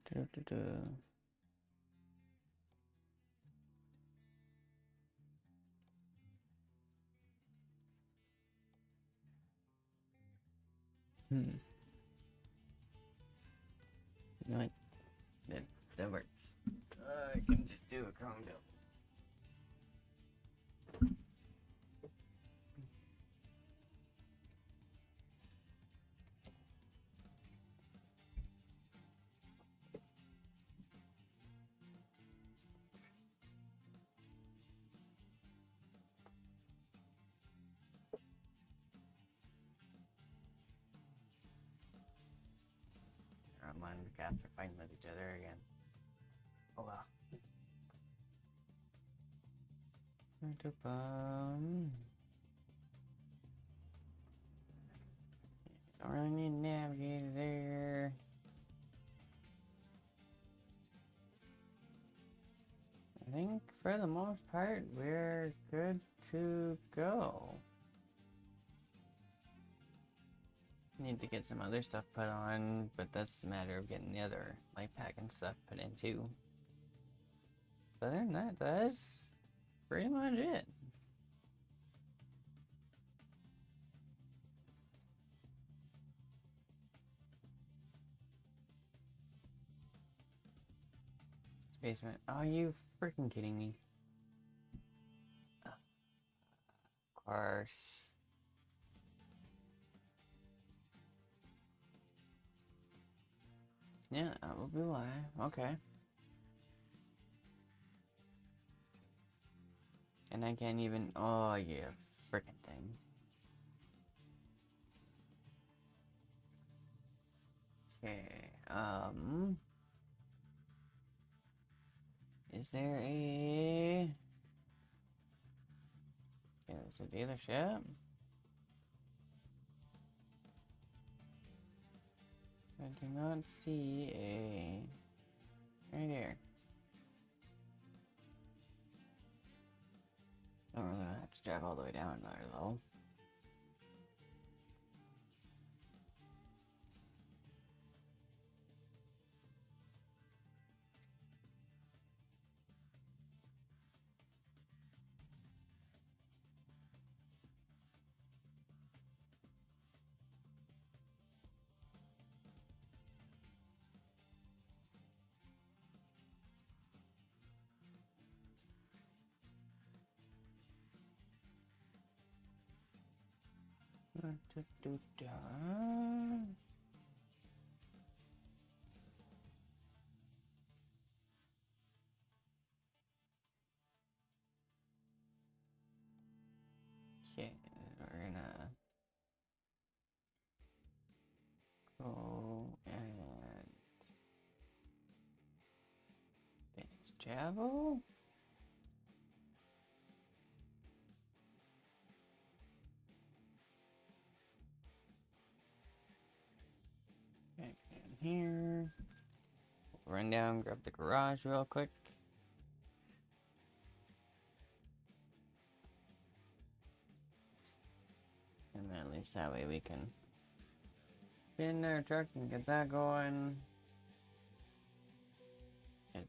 You know what? That works. I can just do a chrome build. Mine, the cats are fighting with each other again. Oh well. most part, we're good to go. Need to get some other stuff put on, but that's a matter of getting the other light pack and stuff put in too. But other than that, that's pretty much it. Basement. Oh, you freaking kidding me? Of course. Yeah, that will be why. Okay. And I can't even. Oh, yeah, freaking thing. Okay. Is there a? Is it the dealership? I do not see a. Right here. Don't really have to drive all the way down there though. Okay, we're gonna go and finish Javo. Okay, in here. Run down, grab the garage real quick. And then at least that way we can get in our truck and get that going.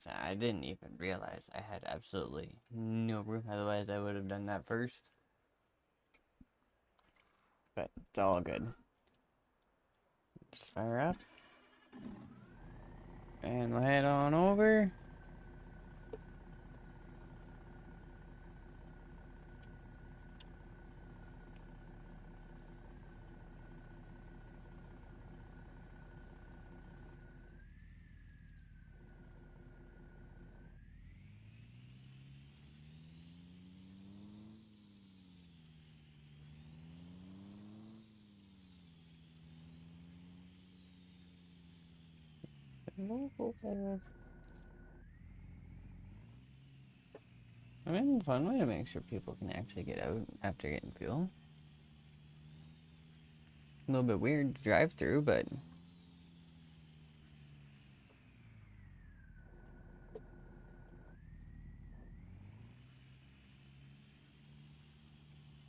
I didn't even realize I had absolutely no room, otherwise I would have done that first. But it's all good. Just fire up. And we'll head on over. I mean, fun way to make sure people can actually get out after getting fuel. A little bit weird to drive through, but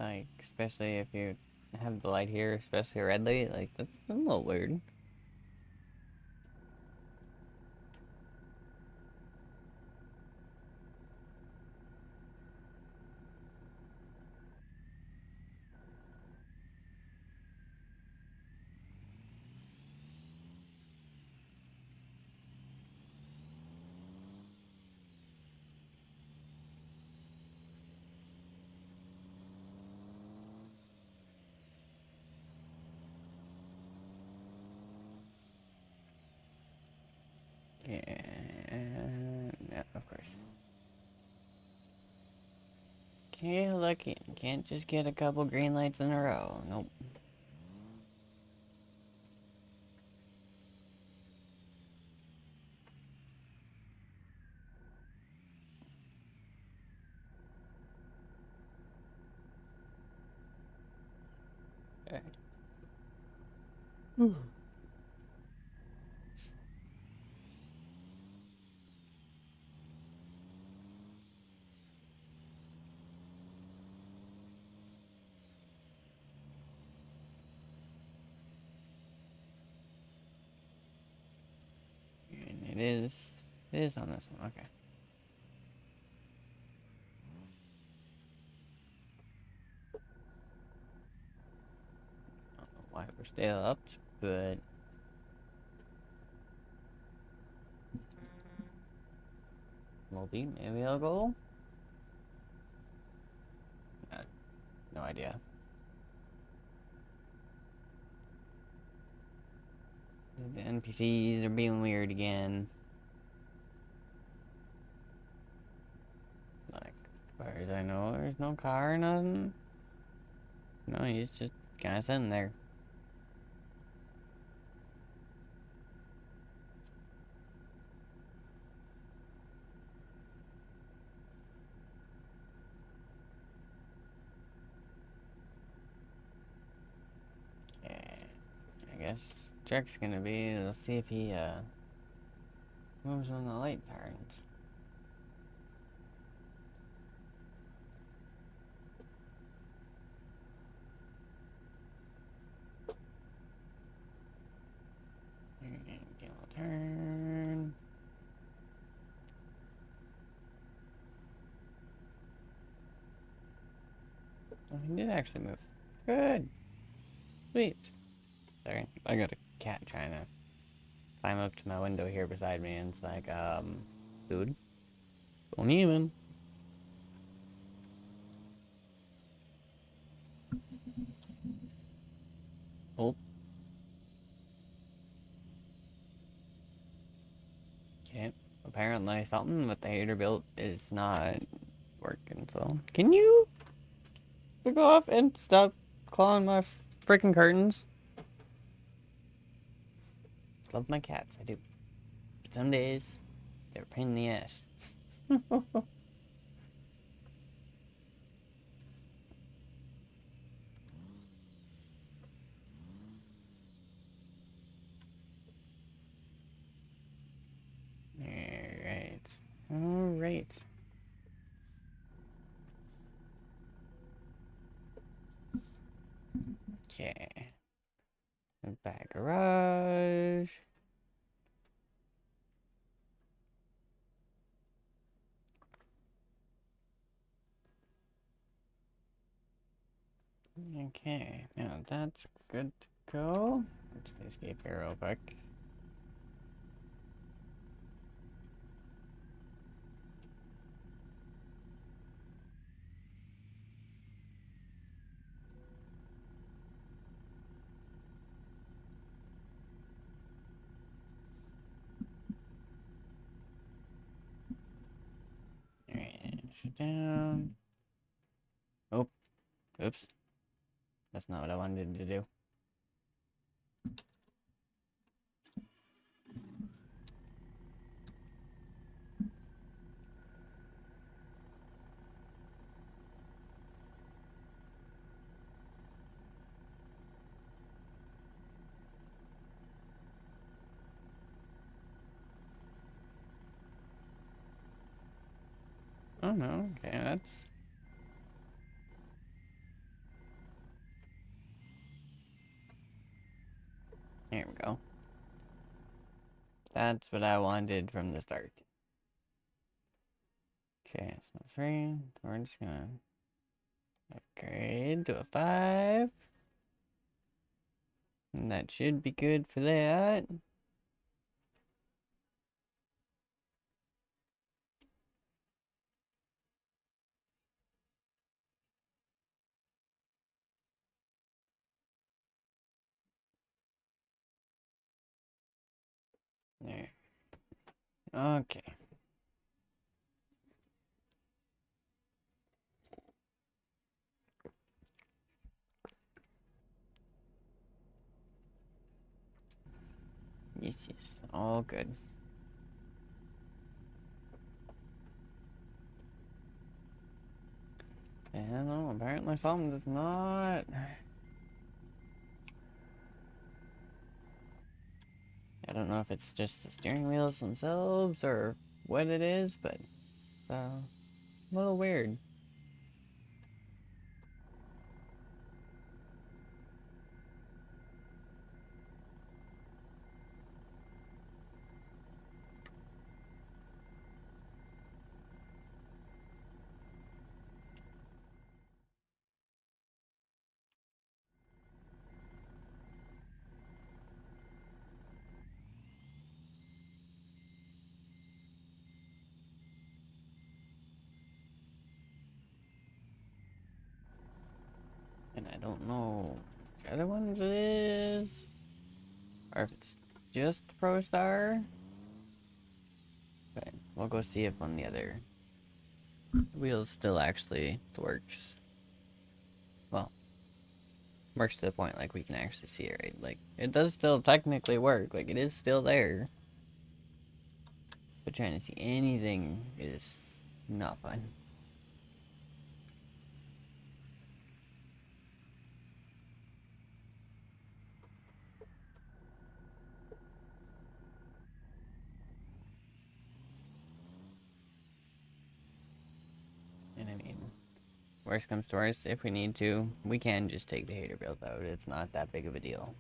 like, especially if you have the light here, especially a red light, like, that's a little weird. Yeah, of course. Okay, lucky. Can't just get a couple green lights in a row. Nope. Okay. it is. It is on this one. Okay. I don't know why we're still up, but maybe I'll go. No idea. The NPCs are being weird again. Like, as far as I know, there's no car or nothing. No, he's just kind of sitting there. Okay. I guess trick's gonna be, let's see if he, moves when the light turns. It'll turn. Oh, he did actually move. Good. Sweet. Sorry, I got a cat trying to climb up to my window here beside me, and it's like, dude, don't even. Oh. Okay. Apparently something with the Haterbuilt is not working, so. Can you go off and stop clawing my freaking curtains? Love my cats, I do. But some days, they're a pain in the ass. Alright. Alright. Okay. Back garage. Okay, now that's good to go. Let's escape here real quick. Alright, shut down. Oh, oops. That's not what I wanted to do. Oh no, okay, that's... Here we go. That's what I wanted from the start. Okay, so 3. We're just gonna upgrade to a 5. And that should be good for that. There. Okay. Yes, yes. All good. Yeah, no, apparently something does not... I don't know if it's just the steering wheels themselves or what it is, but it's a little weird. don't know which other ones it is, or if it's just the Pro Star. But we'll go see if on the other wheels still actually works. Well, works to the point like we can actually see it, right? Like it does still technically work. Like it is still there. But trying to see anything is not fun. And I mean, worst comes to worst, if we need to, we can just take the hater build out. It's not that big of a deal.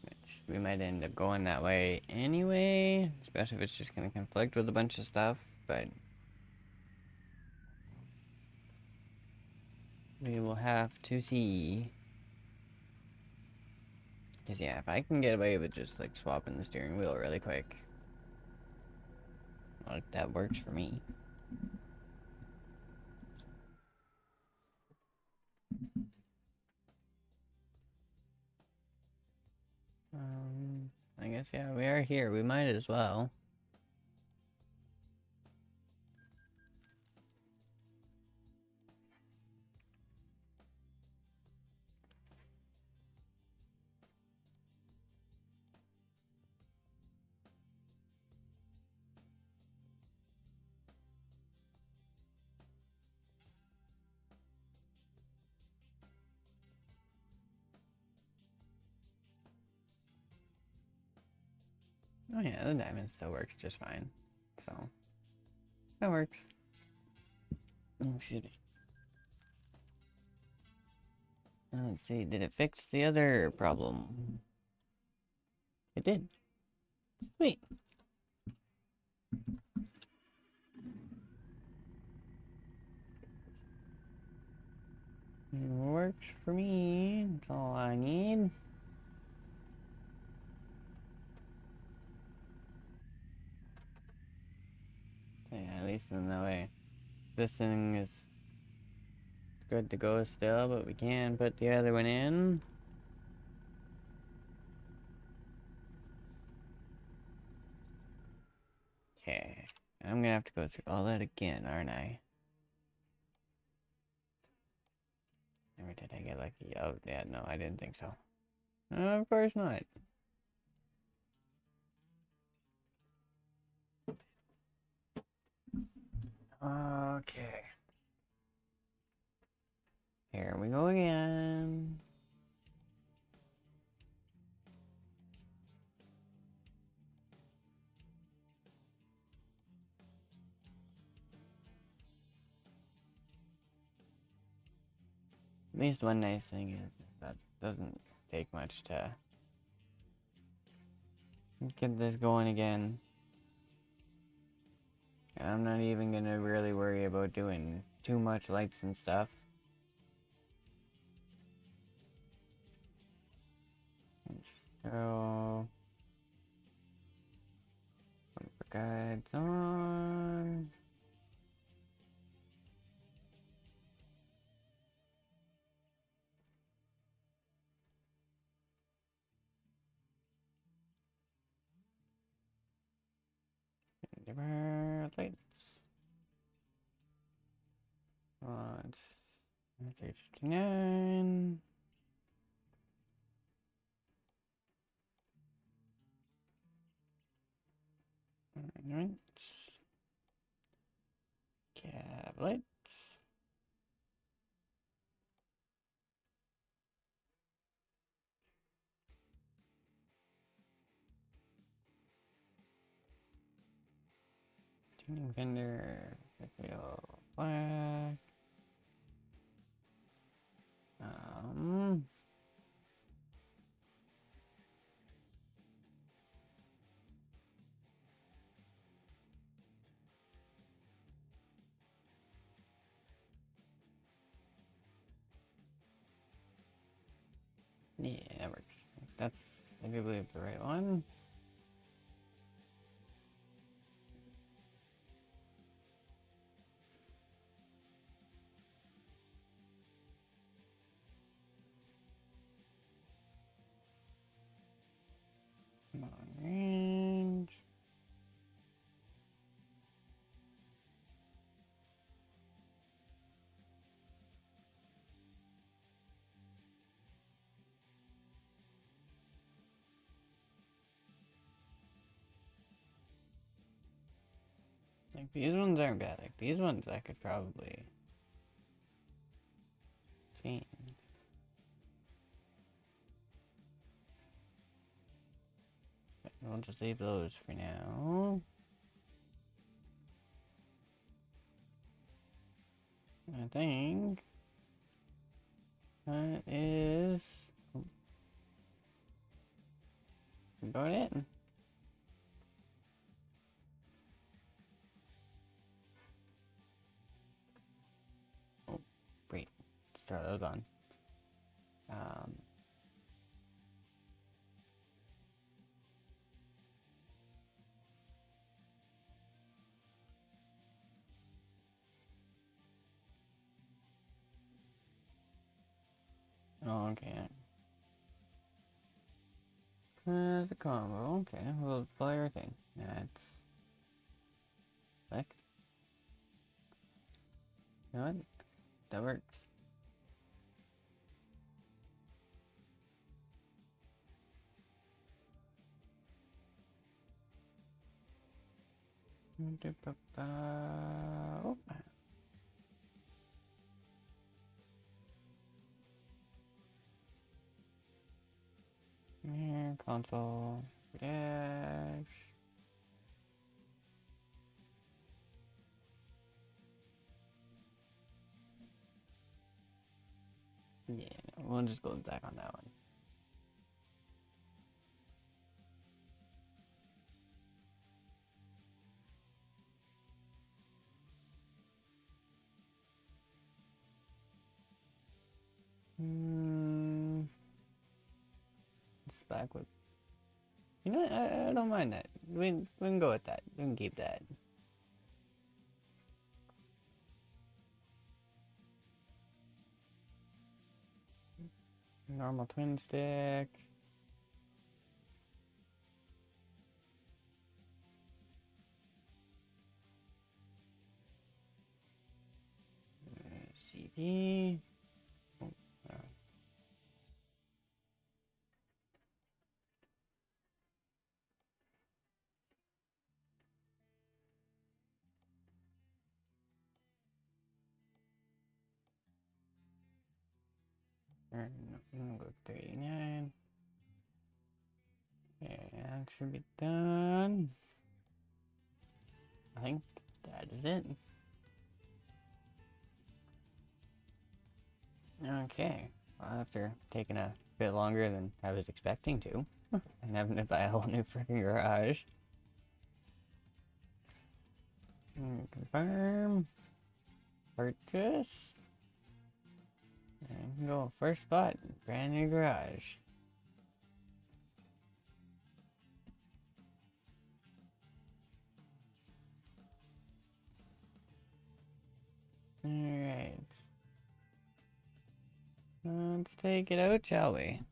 Which we might end up going that way anyway, especially if it's just going to conflict with a bunch of stuff, but we will have to see. Because yeah, if I can get away with just like swapping the steering wheel really quick, like that works for me. I guess yeah, we are here. We might as well. Oh yeah, the diamond still works just fine. So that works. Oh shit. Let's see, did it fix the other problem? It did. Sweet. Works for me. That's all I need. Yeah, at least in that way. This thing is good to go still, but we can put the other one in. Okay. I'm gonna have to go through all that again, aren't I? Or did I get lucky? Oh, yeah, no, I didn't think so. Of course not. Okay. Here we go again. At least one nice thing is that doesn't take much to get this going again. And I'm not even gonna really worry about doing too much lights and stuff. So, guides on. Lights. It's 359. Alright. Cab lights. Tuning vendor. Wheel black. Um. Yeah, that works. That's, I do believe, the right one. Like, these ones aren't bad. Like, these ones I could probably change. But we'll just leave those for now. I think that is about it. Oh, wait. Let's throw those on. Oh, okay. That's a combo. Okay, we'll play everything. That's like, you know what? That works. Oh. Here, console, dash. Yeah, we'll just go back on that one. It's back with. You know what? I don't mind that. We can go with that. We can keep that. Normal twin stick. CD. Oh, I'm gonna go 39. Yeah, that should be done. I think that is it. Okay. Well, after taking a bit longer than I was expecting to, and having to buy a whole new freaking garage. Confirm. Purchase. And go first spot. Brand new garage. Alright. Let's take it out, shall we?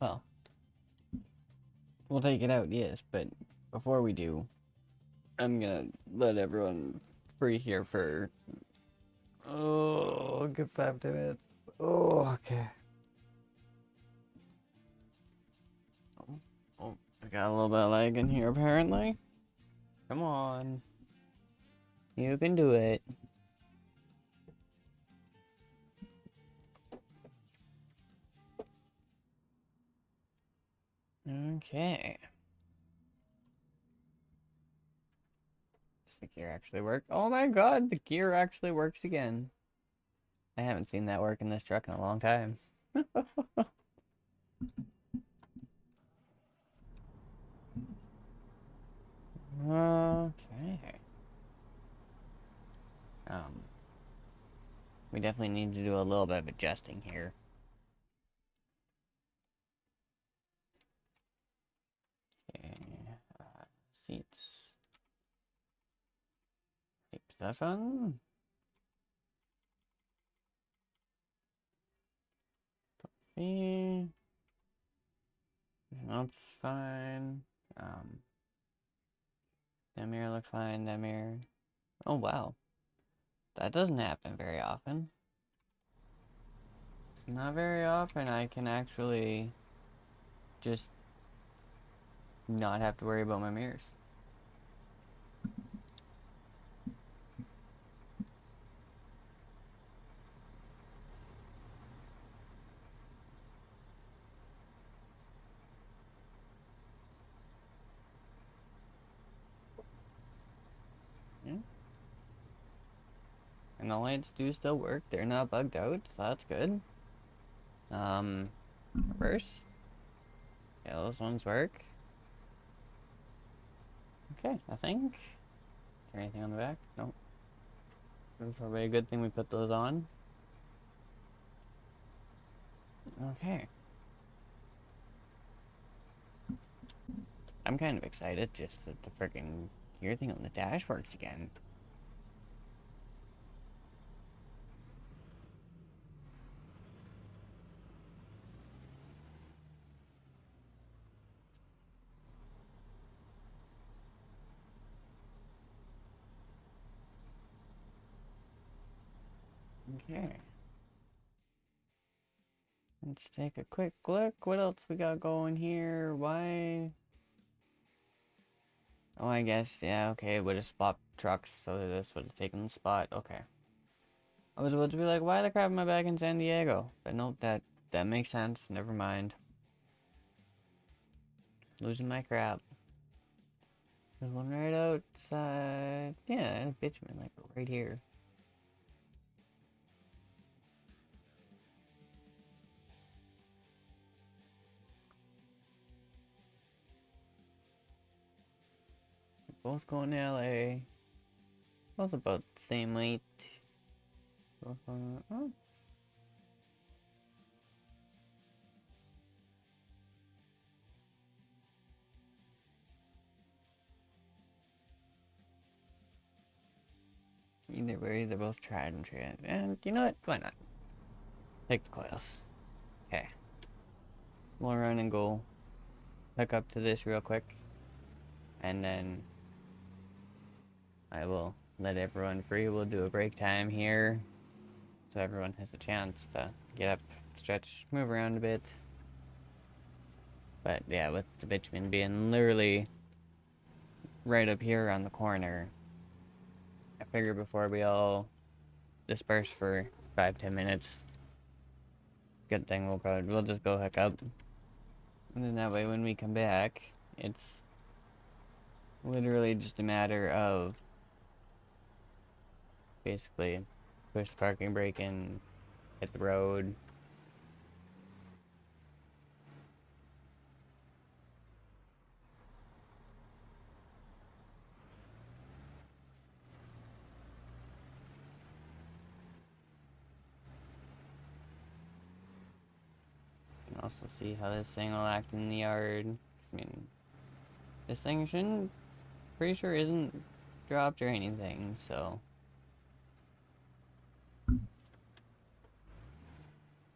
Well, we'll take it out, yes, but before we do, I'm gonna let everyone free here for a good 5 minutes. Oh, okay. Oh, I got a little bit of lag in here apparently. Come on. You can do it. Okay. Does the gear actually work? Oh my god, the gear actually works again. I haven't seen that work in this truck in a long time. Okay. Um, we definitely need to do a little bit of adjusting here. Okay. Seats. Seat position. Okay. That's fine. That mirror looks fine. That mirror. Oh wow. That doesn't happen very often. It's not very often I can actually just not have to worry about my mirrors. And the lights do still work. They're not bugged out, so that's good. Reverse. Yeah, those ones work. Okay, I think. Is there anything on the back? Nope. It's probably a good thing we put those on. Okay. I'm kind of excited just that the freaking gear thing on the dash works again. Okay. Let's take a quick look. What else we got going here? Why? Oh, I guess, yeah, okay, would have spot trucks, so this would have taken the spot. Okay. I was about to be like, why the crap am I back in San Diego? But no, that makes sense. Never mind. Losing my crap. There's one right outside. Yeah, a bitumen, like right here. Both going to LA. Both about the same weight. Both going, oh. Either way, they're both tried and true. And you know what? Why not? Take the coils. Okay. We'll run and go hook up to this real quick. And then I will let everyone free. We'll do a break time here. So everyone has a chance to get up, stretch, move around a bit. But yeah, with the bitumen being literally right up here on the corner, I figured before we all disperse for 5-10 minutes, good thing we'll just go hook up. And then that way when we come back, it's literally just a matter of basically push the parking brake in, hit the road. You can also see how this thing will act in the yard. I mean, this thing shouldn't, pretty sure isn't dropped or anything, so.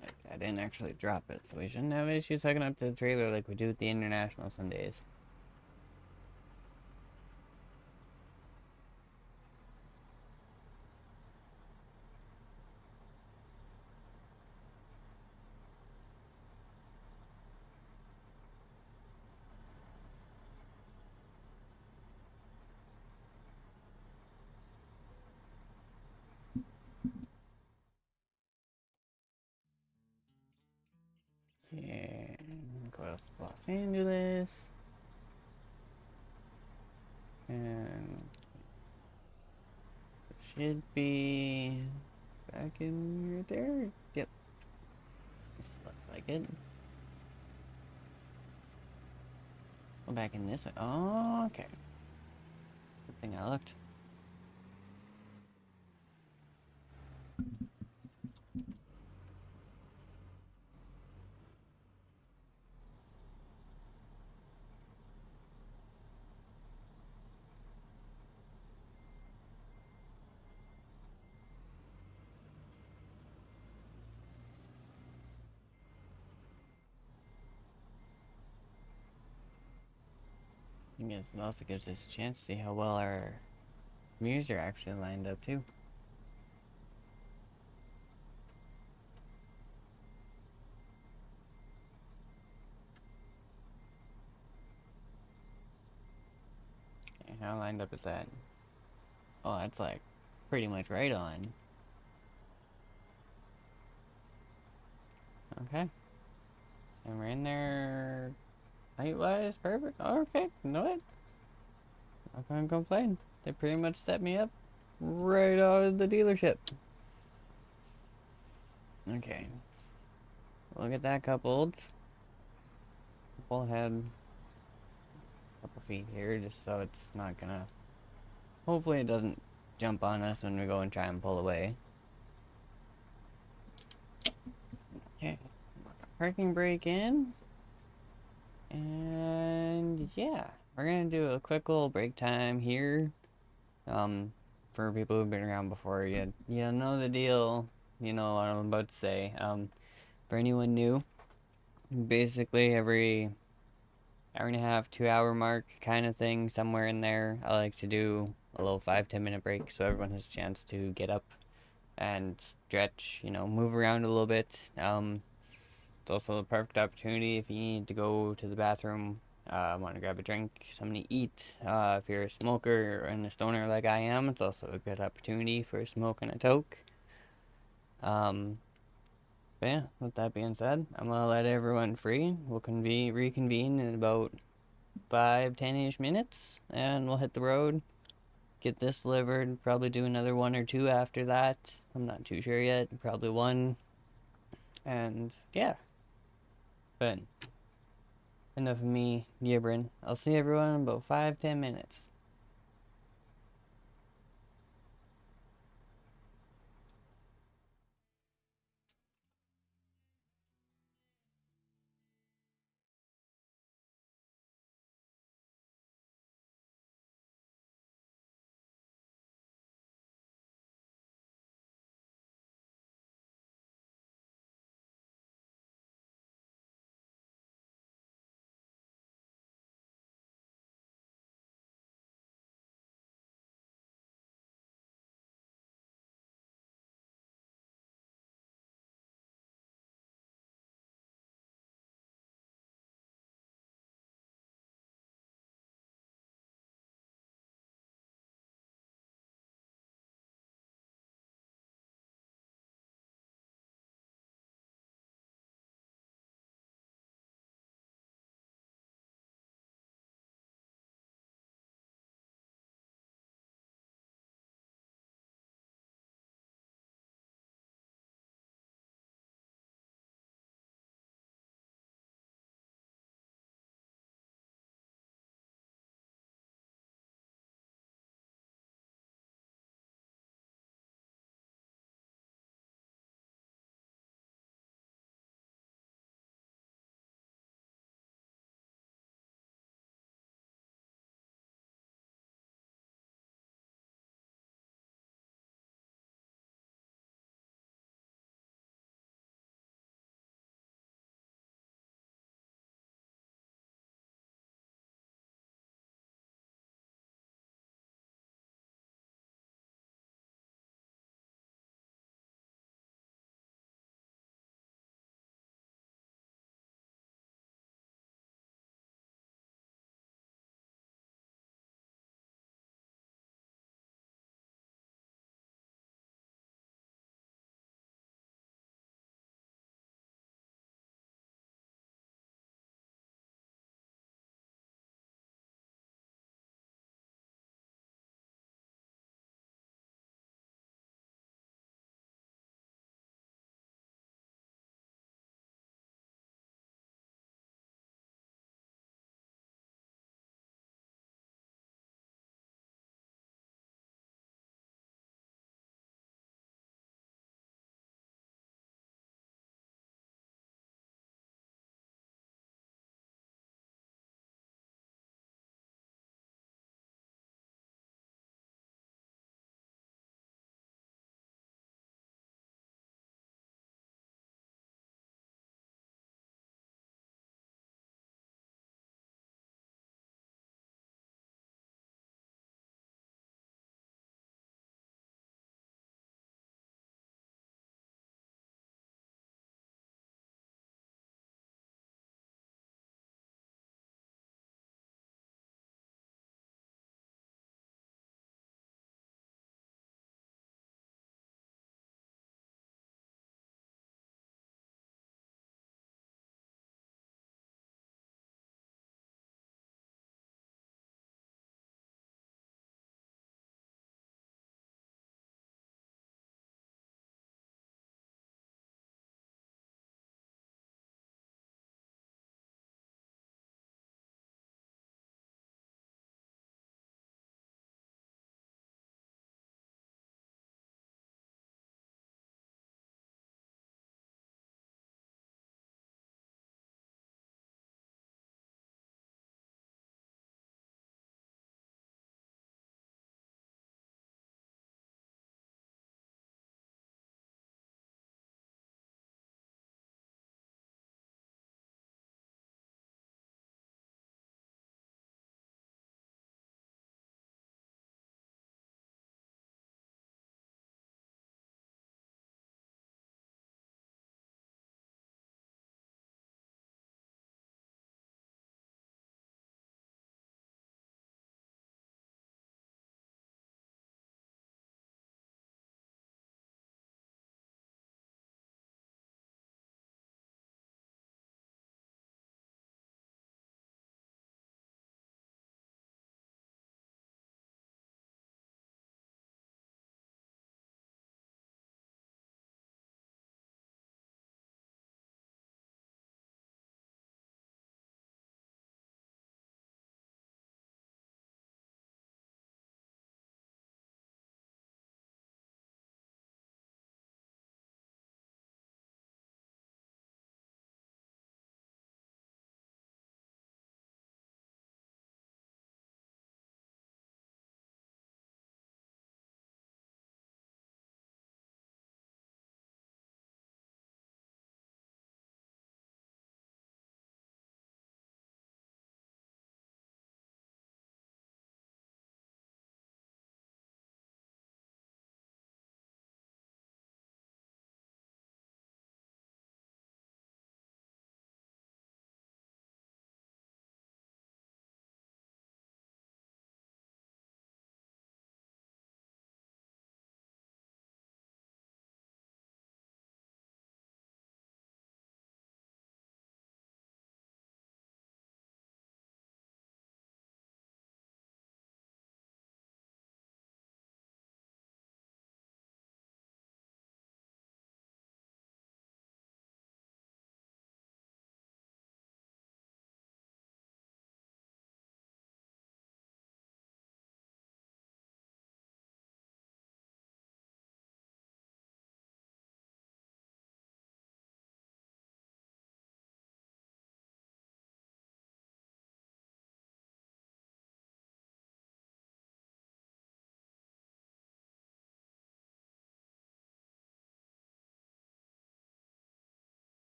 Like, I didn't actually drop it, so we shouldn't have issues hooking up to the trailer like we do at the International some days. And go to Los Angeles. And it should be back in right there. Yep. This looks like it. Go back in this way. Oh, okay. Good thing I looked. I guess it also gives us a chance to see how well our mirrors are actually lined up too. Okay, how lined up is that? Oh, that's like pretty much right on. Okay. And we're in there height-wise, perfect. Oh, okay, you know what? Not gonna complain. They pretty much set me up right out of the dealership. Okay. We'll get that coupled. Pull ahead a couple feet here just so it's not gonna... Hopefully it doesn't jump on us when we go and try and pull away. Okay. Parking brake in. And yeah, we're gonna do a quick little break time here. For people who've been around before, you know the deal. You know what I'm about to say. For anyone new, basically every hour and a half, 2 hour mark kind of thing, somewhere in there, I like to do a little 5-10 minute break so everyone has a chance to get up and stretch, move around a little bit. It's also the perfect opportunity if you need to go to the bathroom, want to grab a drink, something to eat. If you're a smoker and a stoner like I am, it's also a good opportunity for a smoke and a toke. But yeah, with that being said, I'm gonna let everyone free. We'll reconvene in about 5-10-ish minutes, and we'll hit the road, get this delivered, probably do another one or two after that. I'm not too sure yet, probably one. And yeah, but enough of me gibbering. I'll see everyone in about 5-10 minutes.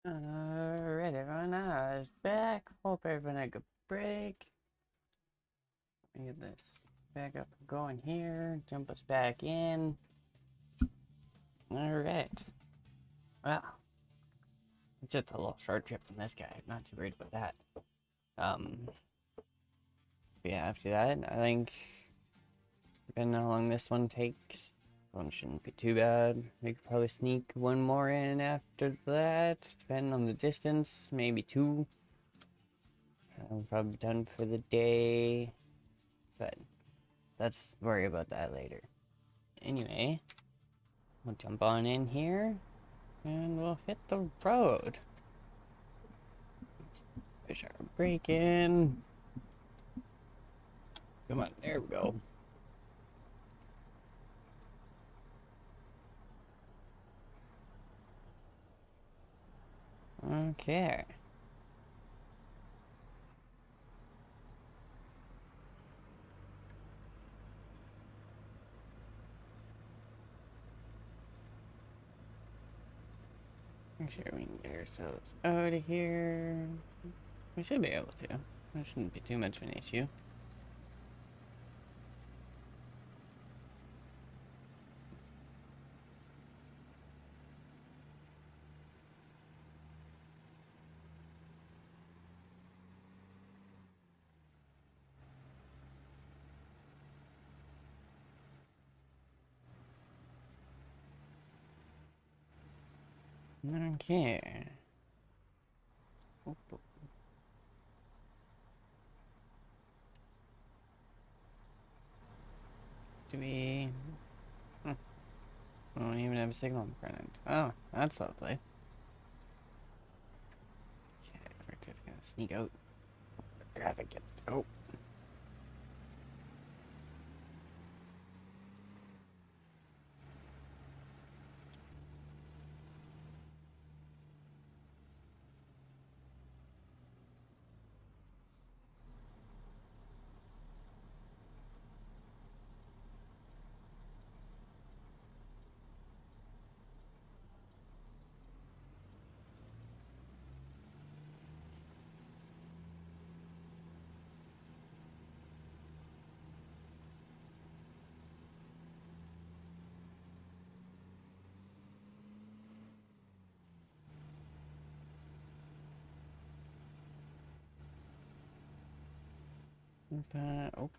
Alright, everyone, I was back. Hope everyone had a good break. Let me get this back up and going here. Jump us back in. Alright. Well, it's just a little short trip from this guy. Not too worried about that. Yeah, after that, I think, depending on how long this one takes, one shouldn't be too bad. We could probably sneak one more in after that, depending on the distance, maybe two. I'm probably done for the day, but let's worry about that later. Anyway, we'll jump on in here, and we'll hit the road. Push our brake in. Come on, there we go. Okay. Make sure we can get ourselves out of here. We should be able to. That shouldn't be too much of an issue. Okay. Do we... We don't even have a signal in front end. Oh, that's lovely. Okay, we're just gonna sneak out. Traffic gets... Oh.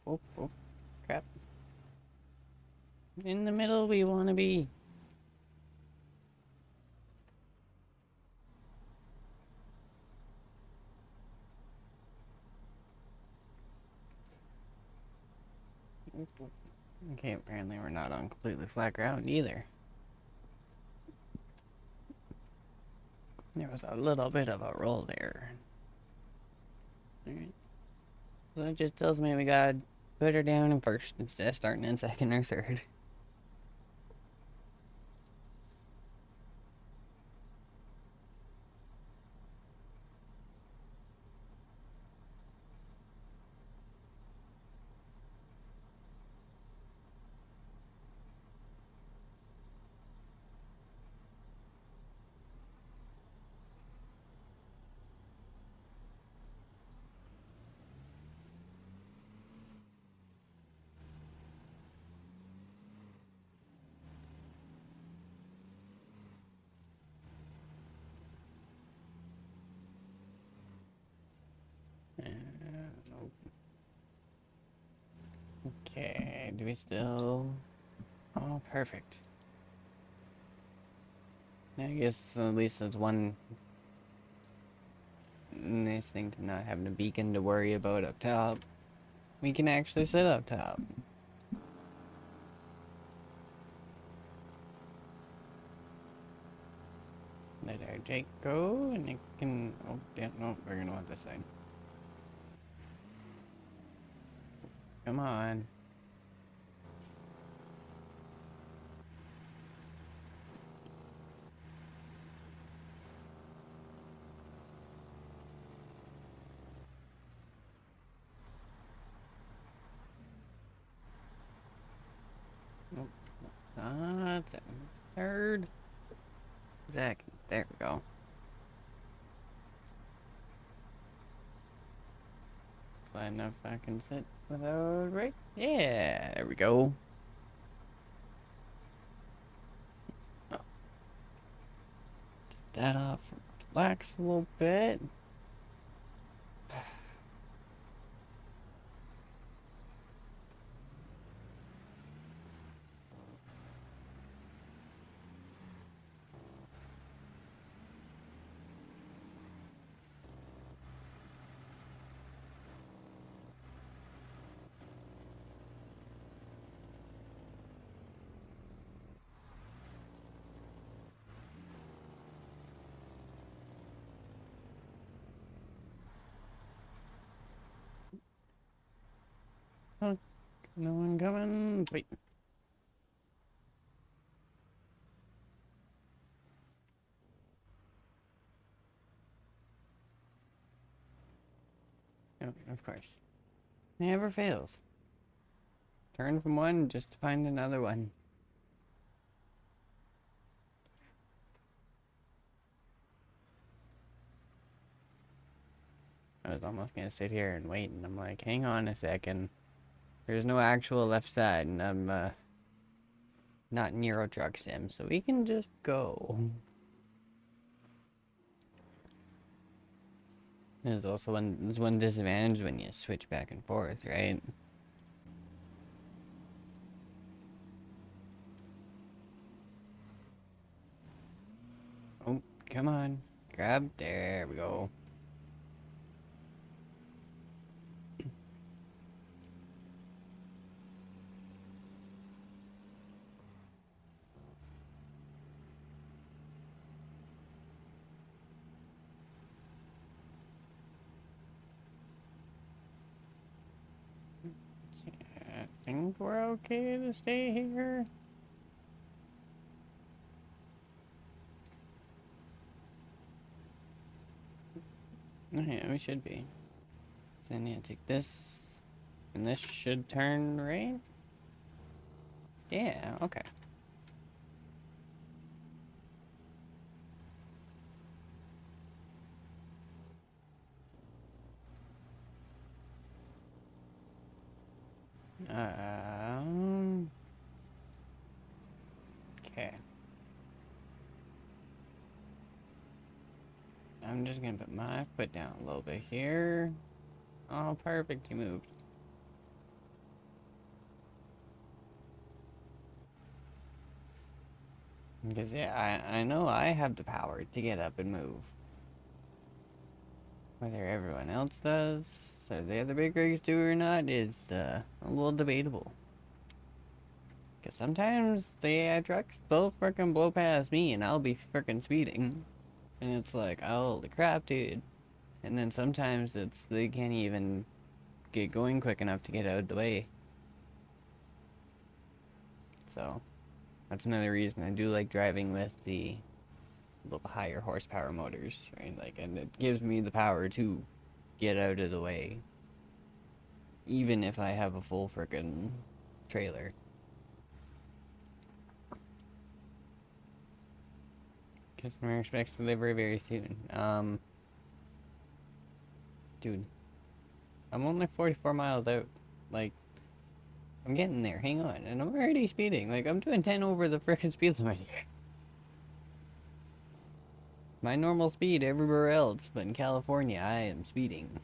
Oh, crap. In the middle we want to be. Okay, apparently we're not on completely flat ground either. There was a little bit of a roll there. Alright. So that just tells me we gotta put her down in first instead of starting in second or third. Nope. Okay, do we still... Oh, perfect. I guess at least that's one nice thing to not having a beacon to worry about up top. We can actually sit up top. Let our Jake go, and it can... Oh, damn, no, we're gonna want this thing. Come on. Nope. Third. Second. There we go. flat enough I can sit without, right? Yeah, there we go. Oh, take that off, relax a little bit. Oh, no one coming. Wait. Oh, of course. Never fails. Turn from one just to find another one. I was almost gonna sit here and wait, and I'm like, hang on a second. There's no actual left side, and I'm not in Euro Truck Sim, so we can just go. There's one disadvantage when you switch back and forth, right? Oh, come on. Grab. There we go. I think we're okay to stay here. Yeah, we should be. So then, yeah, take this, and this should turn right? Yeah, okay. Okay. I'm just gonna put my foot down a little bit here. Oh, perfect, he moved. Because, yeah, I know I have the power to get up and move. Whether everyone else does, or the other big rigs do or not, is a little debatable. Because sometimes the AI trucks, they'll frickin' blow past me and I'll be frickin' speeding. And it's like, holy crap, dude. And then sometimes it's, they can't even get going quick enough to get out of the way. So, that's another reason I do like driving with the little higher horsepower motors, right? Like, and it gives me the power to get out of the way. Even if I have a full frickin' trailer. Customer expects delivery very soon. Dude, I'm only 44 miles out. Like, I'm getting there. Hang on. And I'm already speeding. Like, I'm doing 10 over the frickin' speed limit here. My normal speed everywhere else, but in California, I am speeding.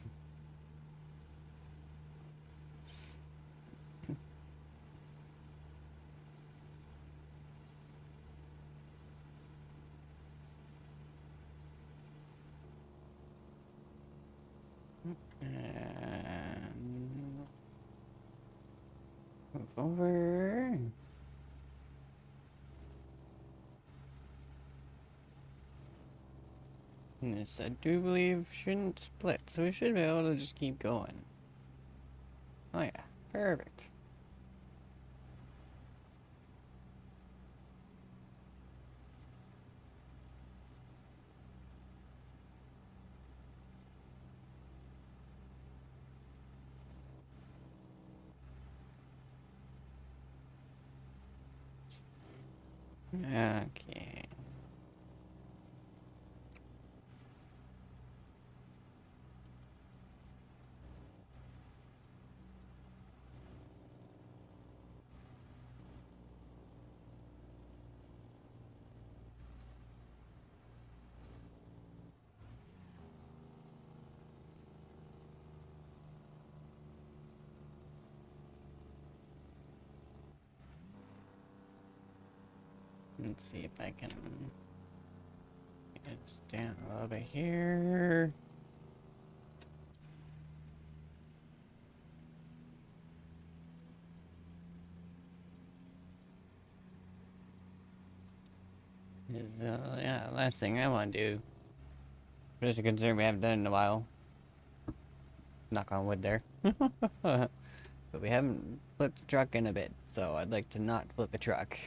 Move over. And this, I do believe, shouldn't split, so we should be able to just keep going. Oh yeah, perfect. Okay. Let's see if I can get this down a little bit here. Yeah, last thing I want to do. Just a concern we haven't done in a while. Knock on wood there. But we haven't flipped the truck in a bit, so I'd like to not flip a truck.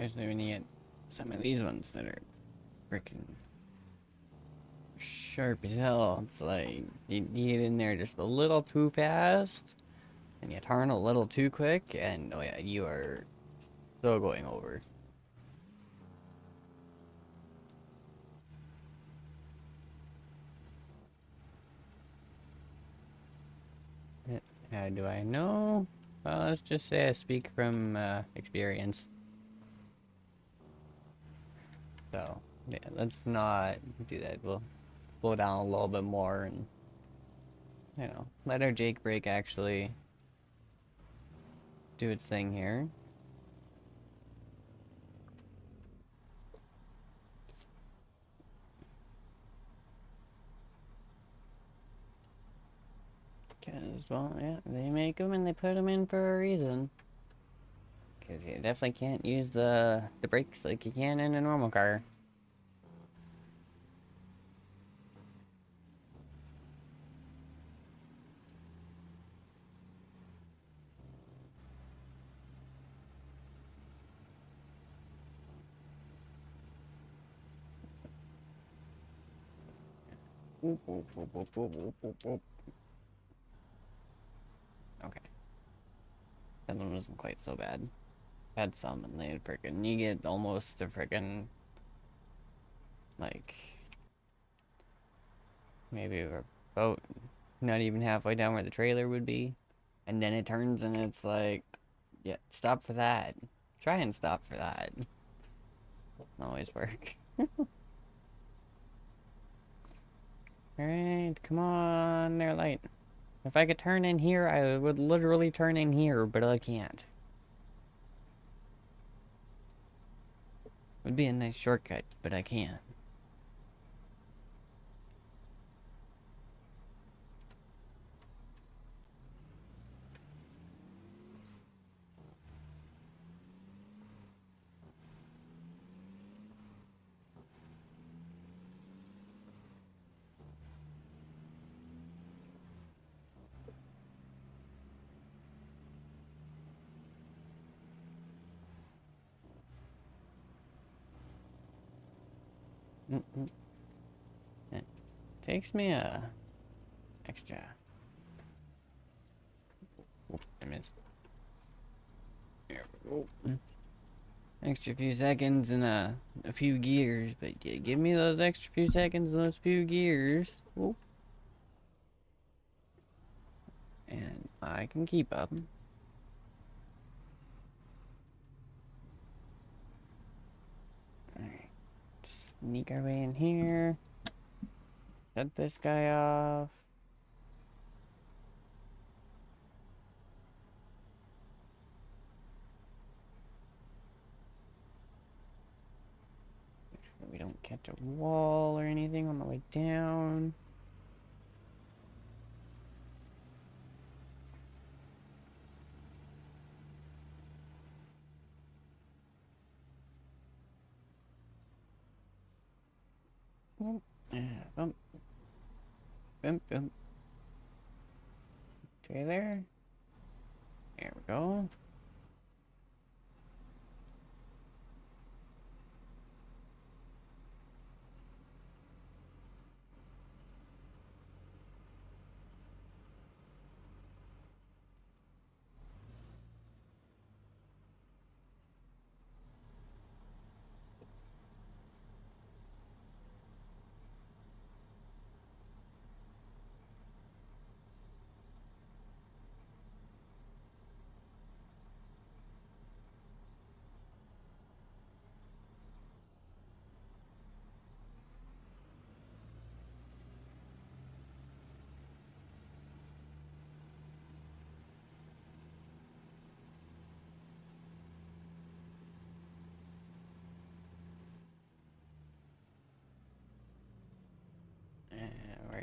Especially when you get some of these ones that are freaking sharp as hell. It's like you get in there just a little too fast, and you turn a little too quick, and oh yeah, you are still going over. How do I know? Well, let's just say I speak from experience. So, yeah, let's not do that. We'll slow down a little bit more and, let our Jake brake actually do its thing here. Because, well, yeah, they make them and they put them in for a reason. Because you definitely can't use the brakes like you can in a normal car. Oop, oop, oop, oop, oop, oop, oop, oop. Okay. That one wasn't quite so bad. Had some and they freaking, you get almost a freaking, like, maybe we're about not even halfway down where the trailer would be. And then it turns and it's like, yeah, stop for that. Try and stop for that. Doesn't always work. Alright, come on there, light. If I could turn in here, I would literally turn in here, but I can't. Would be a nice shortcut, but I can't. It takes me a extra. Oop, I missed. There we go. Extra few seconds and a few gears, but yeah, give me those extra few seconds and those few gears. Oop. And I can keep up. Alright. Sneak our way in here. Shut this guy off. Make sure we don't catch a wall or anything on the way down. Bump. Bump. Bump, bump. Trailer. There we go.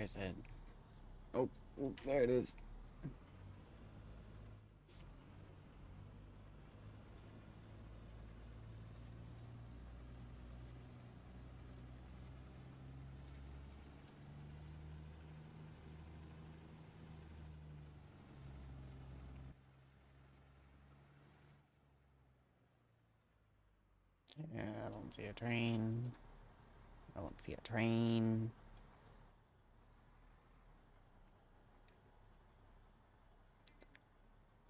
is it? Oh, oh, there it is. Yeah, I don't see a train. I don't see a train.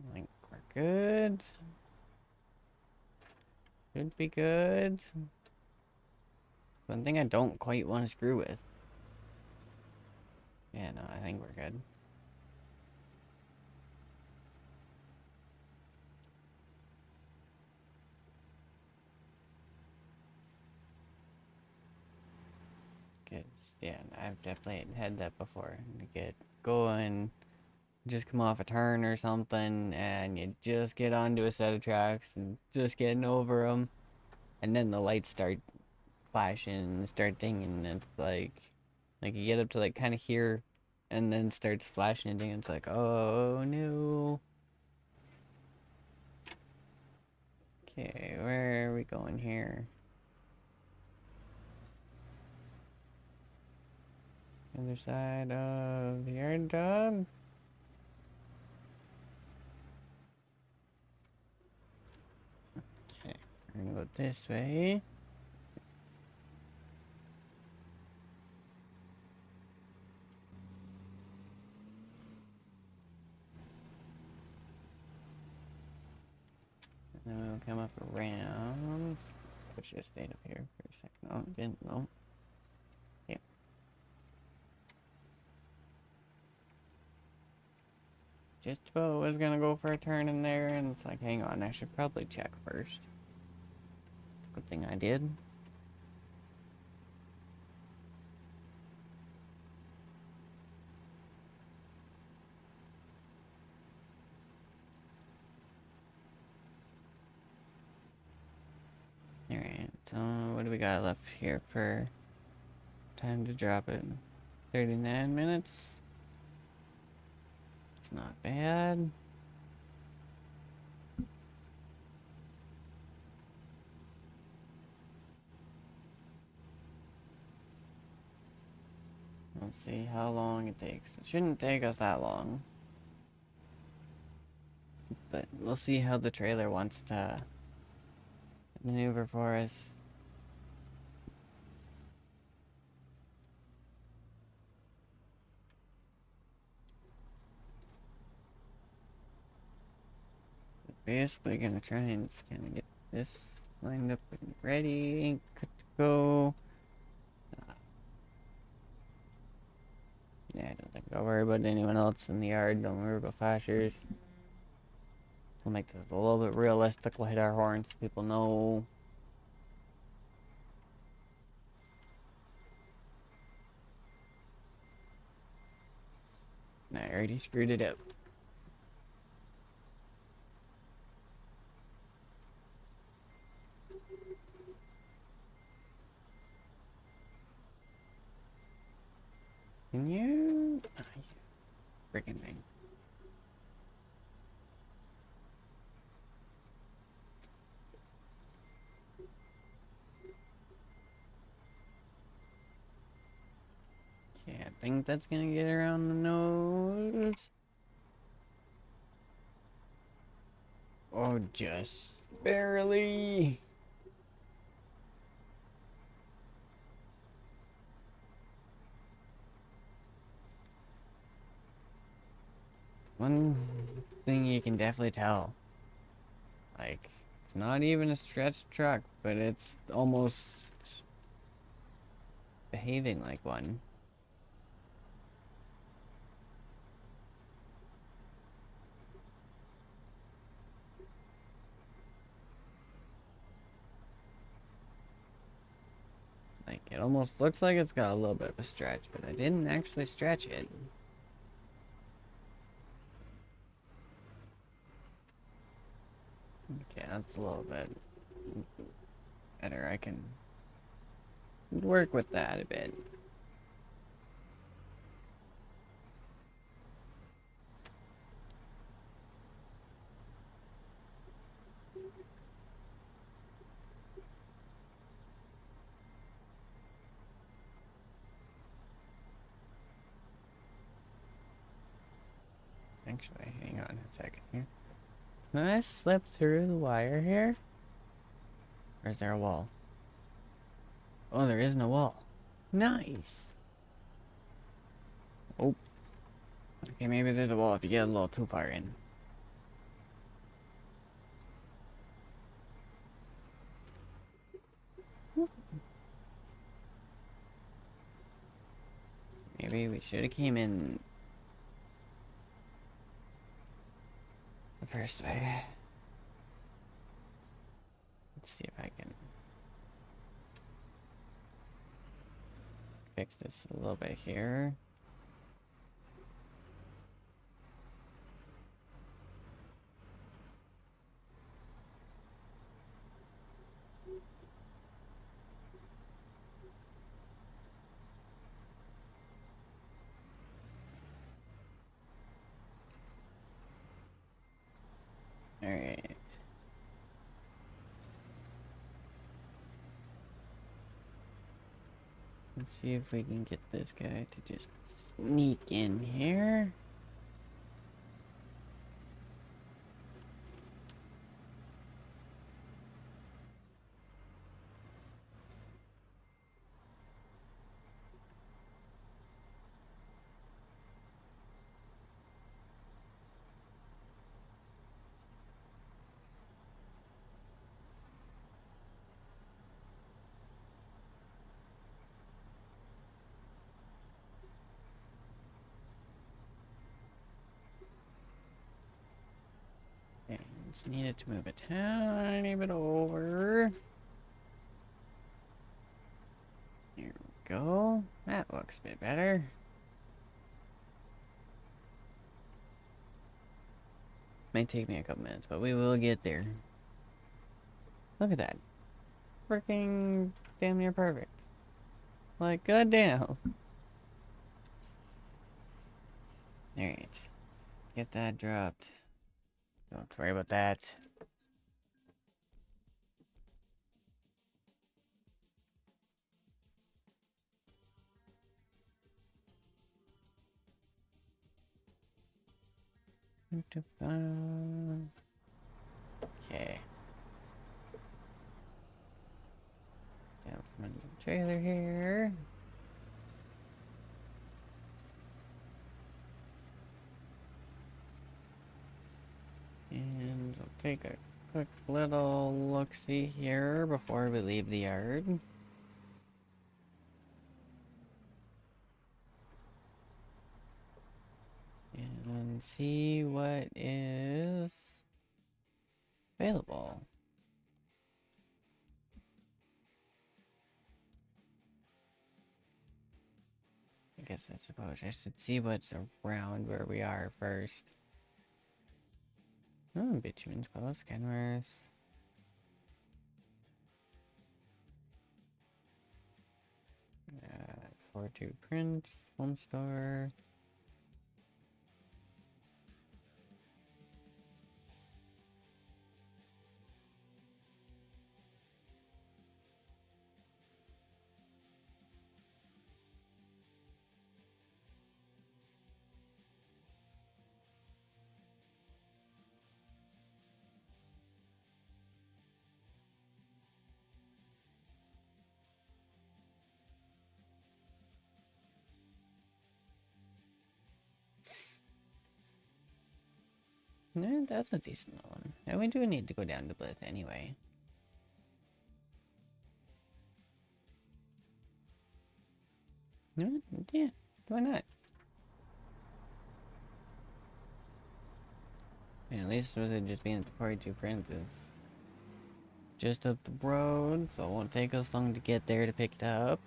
I think we're good. Should be good. One thing I don't quite want to screw with. Yeah, no, I think we're good. Cause yeah, I've definitely had that before. You get going, just come off a turn or something, and you just get onto a set of tracks and just getting over them, and then the lights start flashing and start dinging, and it's like you get up to like kind of here, and then starts flashing and dinging. It's like, oh no. Okay, where are we going here? Other side of the yard dog. Okay, we're gonna go this way. And then we'll come up around. Push this stayed up here for a second. Oh, it didn't. No. Yeah. Just about was gonna go for a turn in there, and it's like, hang on, I should probably check first. Good thing I did. Alright, so what do we got left here for time to drop it? 39 minutes? It's not bad. Let's see how long it takes. It shouldn't take us that long. But we'll see how the trailer wants to maneuver for us. Basically gonna try and just kind of get this lined up and ready, good to go. Yeah, I don't think I'll worry about anyone else in the yard. Don't worry about flashers. We'll make this a little bit realistic. We'll hit our horns so people know. I already screwed it up. Can you? Oh, you freaking thing. Okay, I think that's gonna get around the nose. Oh, just barely. One thing you can definitely tell. Like, it's not even a stretch truck, but it's almost behaving like one. Like, it almost looks like it's got a little bit of a stretch, but I didn't actually stretch it. Okay, that's a little bit better. I can work with that a bit. Actually, hang on a second here. Can I slip through the wire here? Or is there a wall? Oh, there isn't a wall. Nice! Oh. Okay, maybe there's a wall if you get a little too far in. Maybe we should have came in the first way. Let's see if I can fix this a little bit here. Alright. Let's see if we can get this guy to just sneak in here. And just needed to move a tiny bit over. Here we go. That looks a bit better. Might take me a couple minutes, but we will get there. Look at that. Freaking damn near perfect. Like, goddamn. Alright. Get that dropped. Don't worry about that. Okay. Down from under the trailer here. And I'll take a quick little look-see here before we leave the yard. And see what is available. I guess I suppose I should see what's around where we are first. Oh, bitumen's close, Kenworth. 4-2 print, home store. No, that's a decent one. And we do need to go down to Blith anyway. No, yeah, why not? And at least with it just being the 42 print is just up the road, so it won't take us long to get there to pick it up.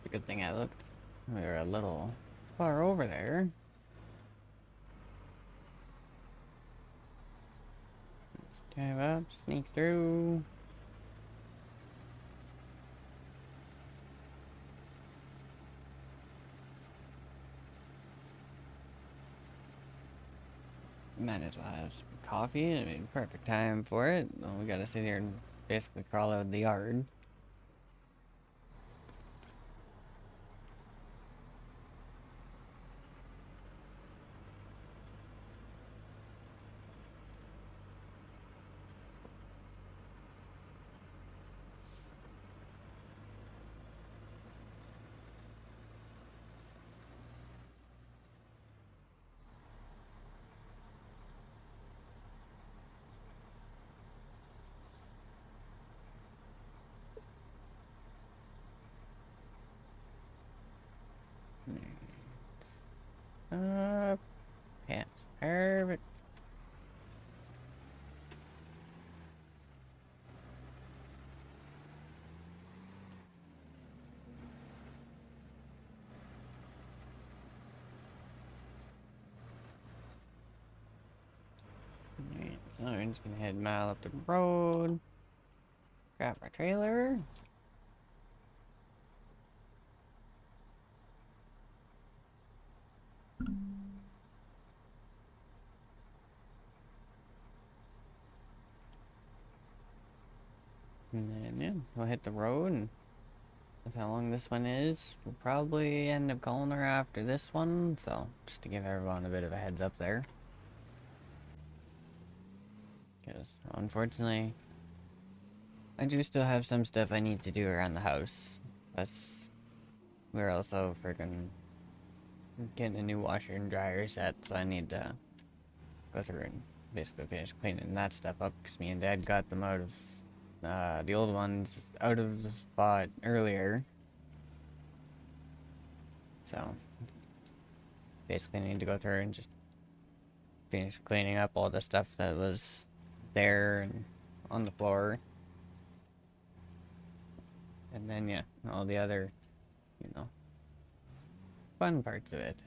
a good thing I looked. We were a little far over there. Let's drive up, sneak through. Might as well have some coffee. I mean, perfect time for it. Well, we gotta sit here and basically crawl out of the yard. Pants. Perfect. Alright, so we're just gonna head a mile up the road. Grab our trailer. And then, yeah, we'll hit the road, and that's how long this one is. We'll probably end up calling her after this one, so just to give everyone a bit of a heads up there. Because, unfortunately, I do still have some stuff I need to do around the house. Plus, we're also freaking getting a new washer and dryer set, so I need to go through and basically finish cleaning that stuff up, because me and Dad got them out of, the old ones out of the spot earlier. So, basically I need to go through and just finish cleaning up all the stuff that was there and on the floor. And then, yeah, all the other, you know, fun parts of it.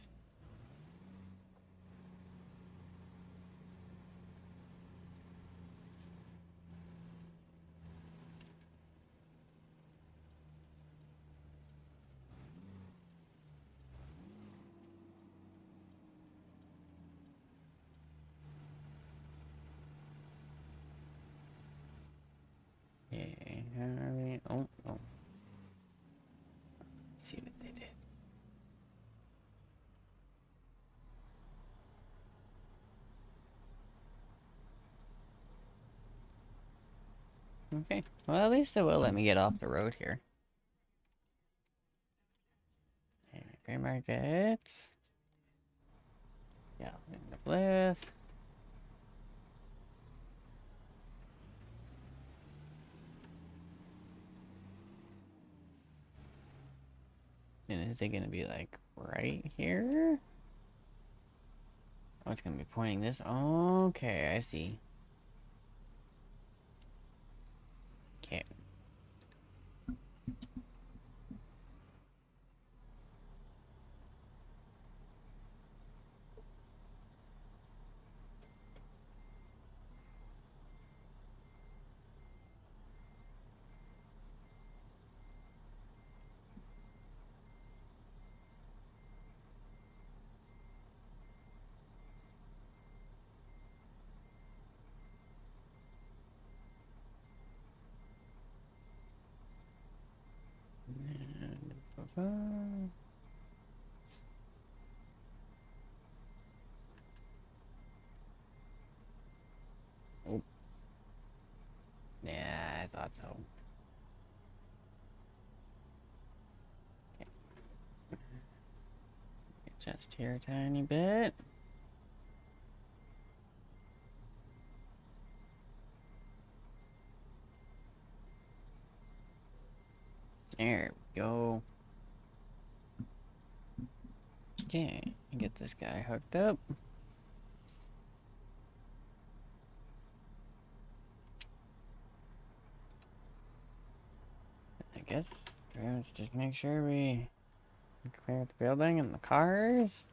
Yeah, oh. Let's see what they did. Okay, well, at least it will let me get off the road here. Gray Market. Yeah, in the Bliss. And is it gonna be like right here? Oh, it's gonna be pointing this. Okay, I see. Okay. And, oh. Yeah, I thought so. Okay. Adjust here a tiny bit. There we go. Okay, get this guy hooked up. I guess let's just make sure we clear the building and the cars.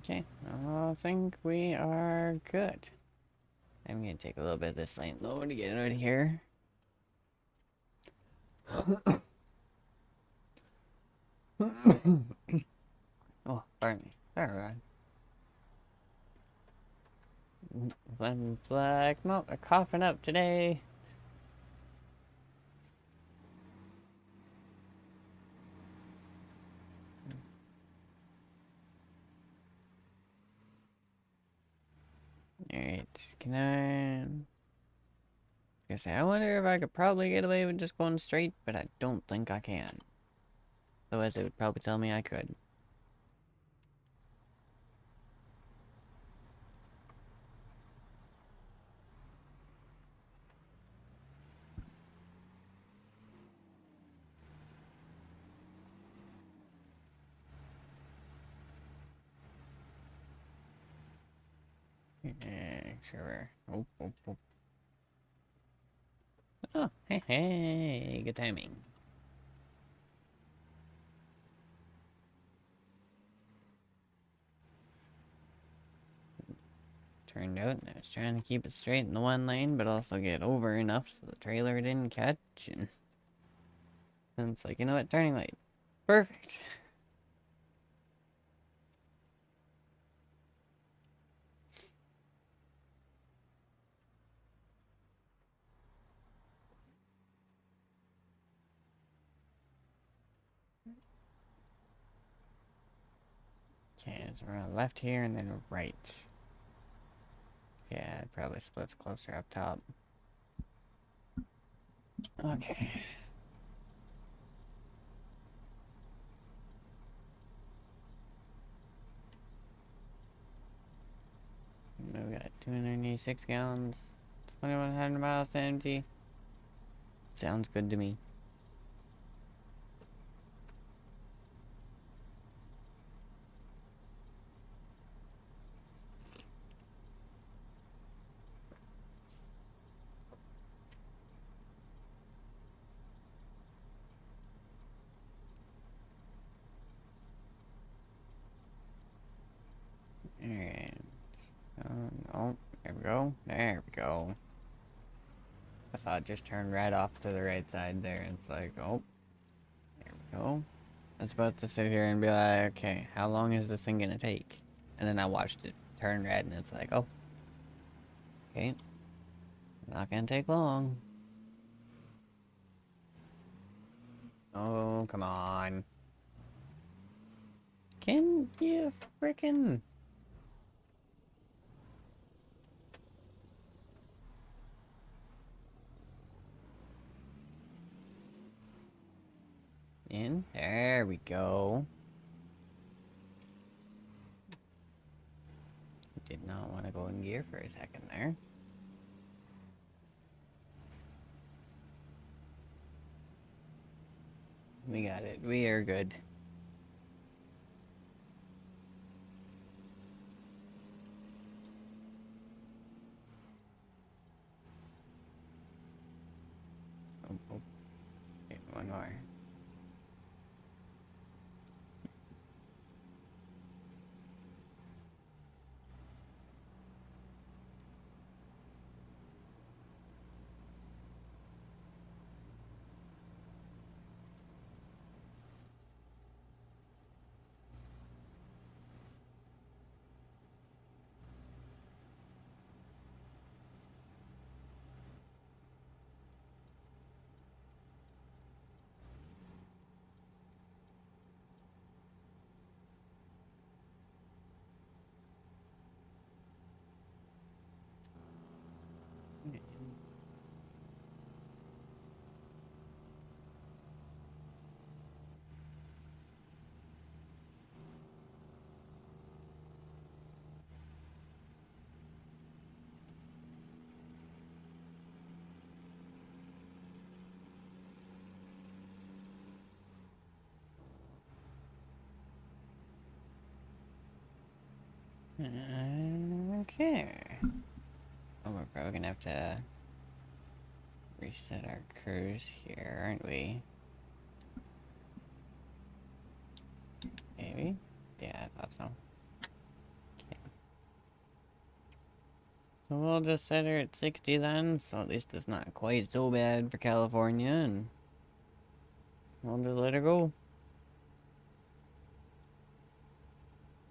Okay, I think we are good. I'm gonna take a little bit of this lane low to get out of here. Oh, pardon me. Alright. Glenn's like, no, they're coughing up today. Alright, can I... Guess I wonder if I could probably get away with just going straight, but I don't think I can. Otherwise, it would probably tell me I could. Yeah, sure. Oh, oh, oh. Oh, hey, hey, good timing. Turned out I was trying to keep it straight in the one lane, but also get over enough so the trailer didn't catch, and then it's like, you know what, turning light. Perfect. Okay, so we're on left here and then right. Yeah, it probably splits closer up top. Okay. We got 286 gallons, 2,100 miles to empty. Sounds good to me. Alright. Oh, there we go. There we go. I saw it just turn right off to the right side there. It's like, oh, there we go. I was about to sit here and be like, okay, how long is this thing gonna take? And then I watched it turn red and it's like, oh, okay, not gonna take long. Oh, come on. Can you frickin'... In? There we go. Did not want to go in gear for a second there. We got it. We are good. Oh, oh. Okay, one more. Okay. Oh, we're probably gonna have to reset our curves here, aren't we? Maybe? Yeah, I thought so. Okay. So we'll just set her at 60 then, so at least it's not quite so bad for California, and we'll just let her go.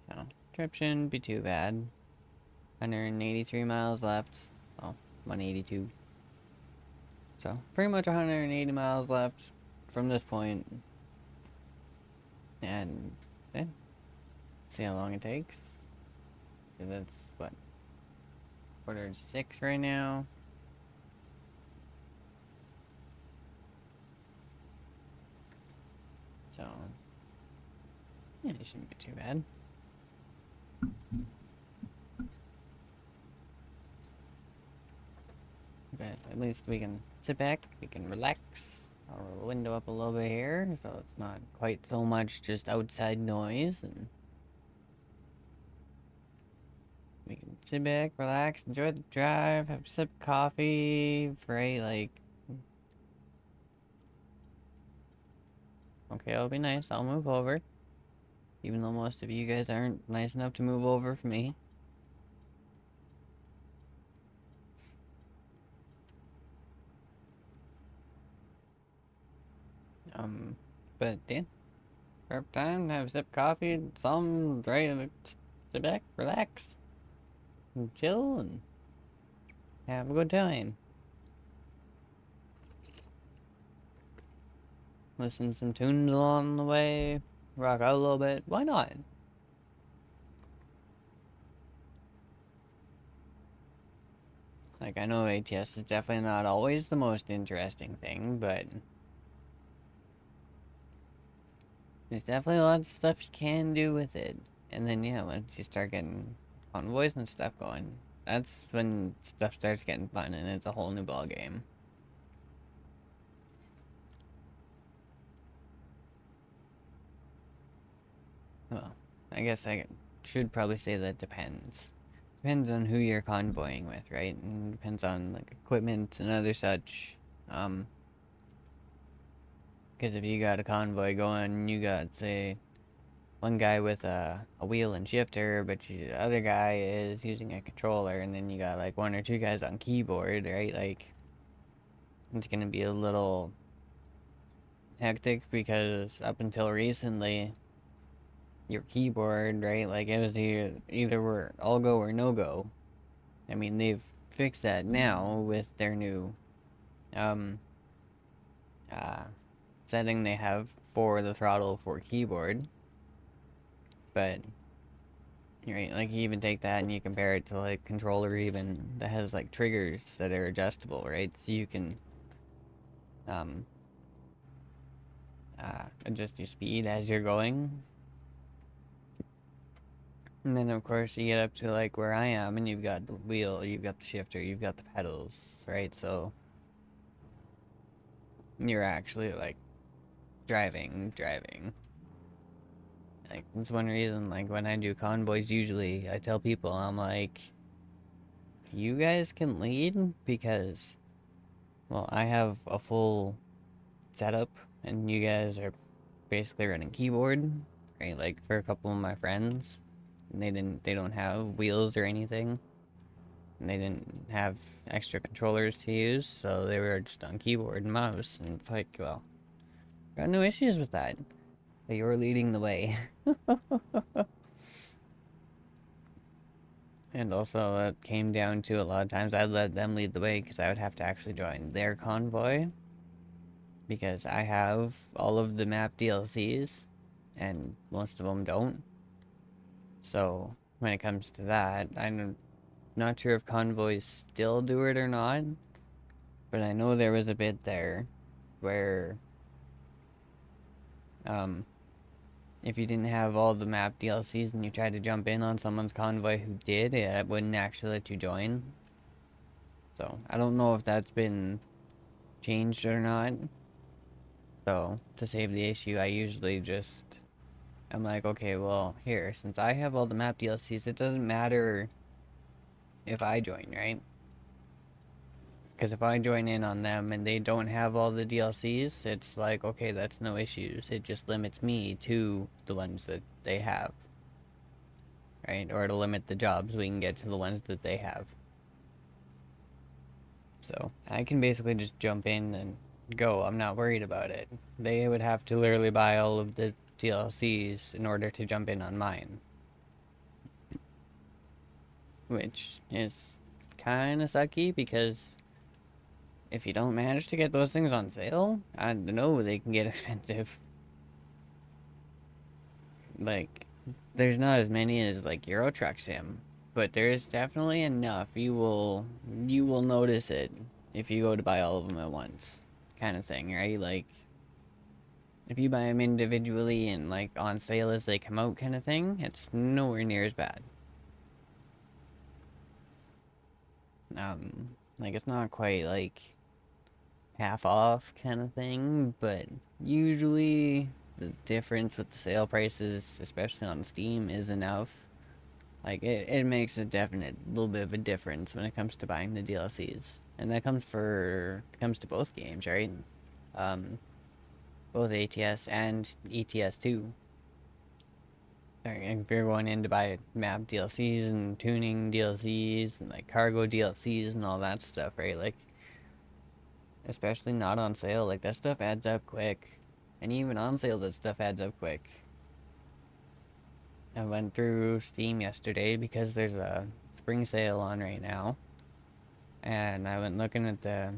So, trip shouldn't be too bad. 183 miles left. Well, 182. So, pretty much 180 miles left from this point. And then, see how long it takes. 'Cause it's, what, quarter to 6 right now. So, yeah, it shouldn't be too bad. But at least we can sit back, we can relax. I'll roll the window up a little bit here, so it's not quite so much just outside noise, and we can sit back, relax, enjoy the drive, have a sip of coffee, right? Like, okay, it'll be nice. I'll move over, even though most of you guys aren't nice enough to move over for me. But yeah, perfect time to have a sip of coffee, some right? Like, sit back, relax, and chill, and have a good time. Listen to some tunes along the way, rock out a little bit. Why not? Like, I know ATS is definitely not always the most interesting thing, but there's definitely a lot of stuff you can do with it. And then, yeah, once you start getting convoys and stuff going, that's when stuff starts getting fun and it's a whole new ball game. Well, I guess I should probably say that depends. Depends on who you're convoying with, right? And depends on like equipment and other such. Because if you got a convoy going, you got say one guy with a wheel and shifter, but the other guy is using a controller, and then you got like one or two guys on keyboard, right? Like, it's gonna be a little hectic because up until recently, your keyboard, right? Like, it was either we're all go or no go. I mean, they've fixed that now with their new um uh setting they have for the throttle for keyboard, but right, like you even take that and you compare it to like controller even that has like triggers that are adjustable, right? So you can um adjust your speed as you're going. And then of course you get up to like where I am and you've got the wheel, you've got the shifter, you've got the pedals, right? So you're actually like driving. Like that's one reason like when I do convoys usually I tell people I'm like you guys can lead because well I have a full setup and you guys are basically running keyboard, right? Like for a couple of my friends, they don't have wheels or anything. And they didn't have extra controllers to use, so they were just on keyboard and mouse. And it's like, well, got no issues with that. But you're leading the way. And also, it came down to a lot of times I'd let them lead the way because I would have to actually join their convoy because I have all of the map DLCs and most of them don't. So when it comes to that, I'm not sure if convoys still do it or not, but I know there was a bit there where um, if you didn't have all the map DLCs and you tried to jump in on someone's convoy who did, it wouldn't actually let you join. So I don't know if that's been changed or not. So to save the issue, I usually just I'm like, okay, well, here, since I have all the map DLCs, it doesn't matter if I join, right? Because if I join in on them and they don't have all the DLCs, it's like, okay, that's no issues. It just limits me to the ones that they have, right? Or to limit the jobs we can get to the ones that they have. So I can basically just jump in and go. I'm not worried about it. They would have to literally buy all of the DLCs in order to jump in on mine, which is kind of sucky because if you don't manage to get those things on sale, I know they can get expensive. Like, there's not as many as like Euro Truck Sim, but there's definitely enough. You will notice it if you go to buy all of them at once, kind of thing, right? Like, if you buy them individually and like on sale as they come out, kind of thing, it's nowhere near as bad. Like it's not quite like half off kind of thing, but usually the difference with the sale prices, especially on Steam, is enough. Like it makes a definite little bit of a difference when it comes to buying the DLCs, and that comes to both games, right? Um, both ATS and ETS too. If you're going in to buy map DLCs and tuning DLCs and like cargo DLCs and all that stuff, right? Like, especially not on sale, like that stuff adds up quick. And even on sale, that stuff adds up quick. I went through Steam yesterday because there's a spring sale on right now. And I went looking at the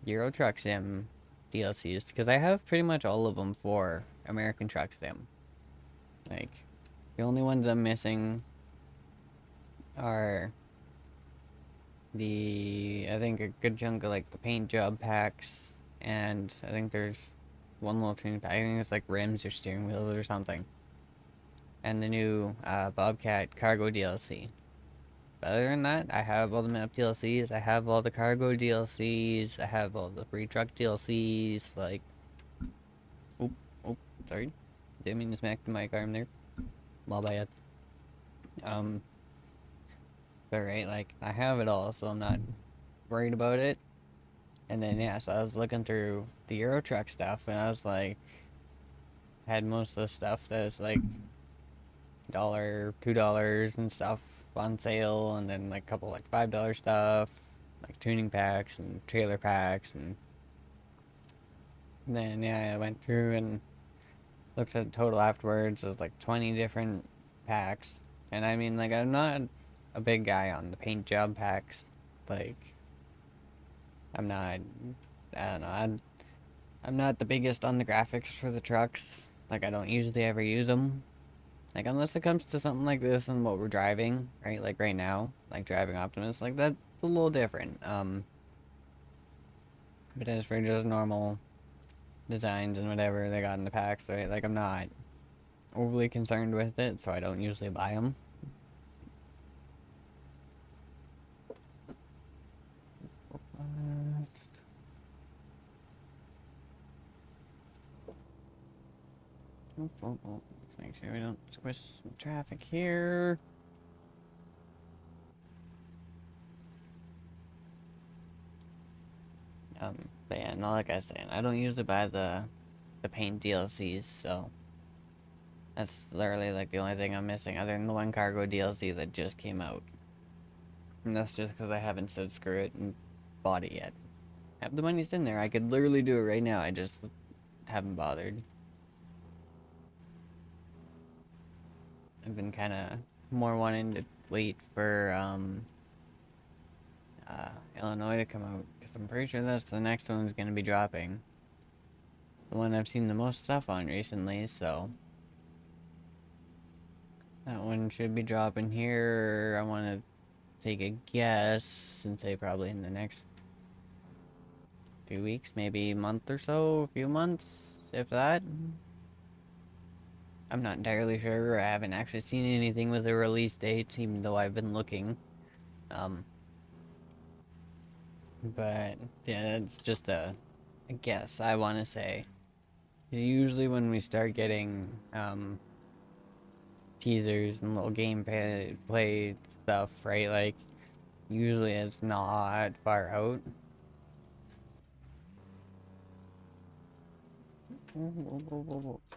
Euro Truck Sim DLCs because I have pretty much all of them for American Truck Sim. Like, the only ones I'm missing are I think a good chunk of like the paint job packs, and I think there's one little tuning pack. I think it's like rims or steering wheels or something. And the new Bobcat Cargo DLC. But other than that, I have all the map DLCs, I have all the cargo DLCs, I have all the free truck DLCs, like... Oh, oh, sorry. Didn't mean to smack the mic arm there. My bad. Um, but right, like, I have it all, so I'm not worried about it. And then, yeah, so I was looking through the Euro Truck stuff, and I was like... Had most of the stuff that was like $1, $2 and stuff on sale, and then like a couple like $5 stuff, like tuning packs and trailer packs, and then yeah, I went through and looked at the total afterwards. It was like 20 different packs, and I mean, like, I'm not a big guy on the paint job packs. Like, I'm not. I don't know. I'm not the biggest on the graphics for the trucks. Like, I don't usually ever use them. Like, unless it comes to something like this and what we're driving, right? Like, right now, like, driving Optimus, like, that's a little different. But as for just normal designs and whatever they got in the packs, right? Like, I'm not overly concerned with it, so I don't usually buy them. Let's make sure we don't squish some traffic here. But yeah, no, like I was saying, I don't usually buy the paint DLCs, so that's literally like the only thing I'm missing, other than the one cargo DLC that just came out. And that's just because I haven't said screw it and bought it yet. Have the money's in there. I could literally do it right now. I just haven't bothered. I've been kind of more wanting to wait for Illinois to come out, because I'm pretty sure that's the next one's going to be dropping. The one I've seen the most stuff on recently, so that one should be dropping here. I want to take a guess and say probably in the next few weeks, maybe a month or so, a few months, if that. I'm not entirely sure. I haven't actually seen anything with a release date, even though I've been looking. But yeah, it's just a guess, I want to say. Usually when we start getting teasers and little play stuff, right? Like, usually it's not far out.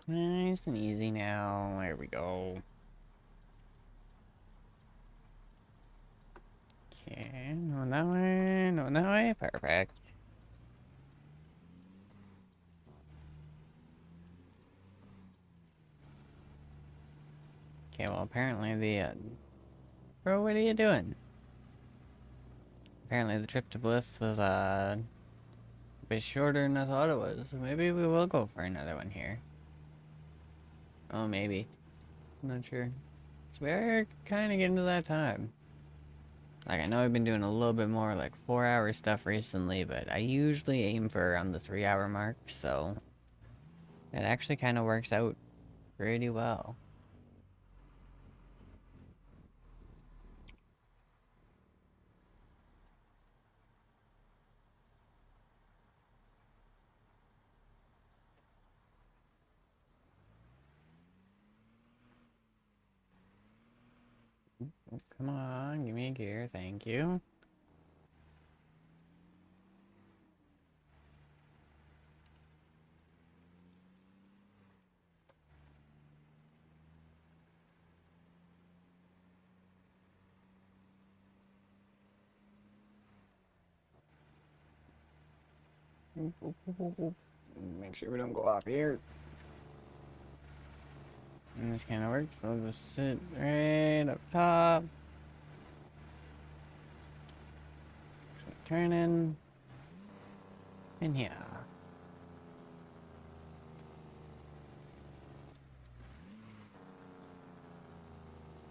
Nice and easy now. There we go. Okay, no that way, no that way. Perfect. Okay, well apparently bro, what are you doing? Apparently the trip to Bliss was a bit shorter than I thought it was. So maybe we will go for another one here. Oh, maybe. I'm not sure. So we're kind of getting to that time. Like, I know I've been doing a little bit more, like, 4-hour stuff recently, but I usually aim for around the 3-hour mark, so it actually kind of works out pretty well. Oh, come on, give me a gear, thank you. Make sure we don't go off here. And this kind of works, so I'll just sit right up top. So turn in. And yeah.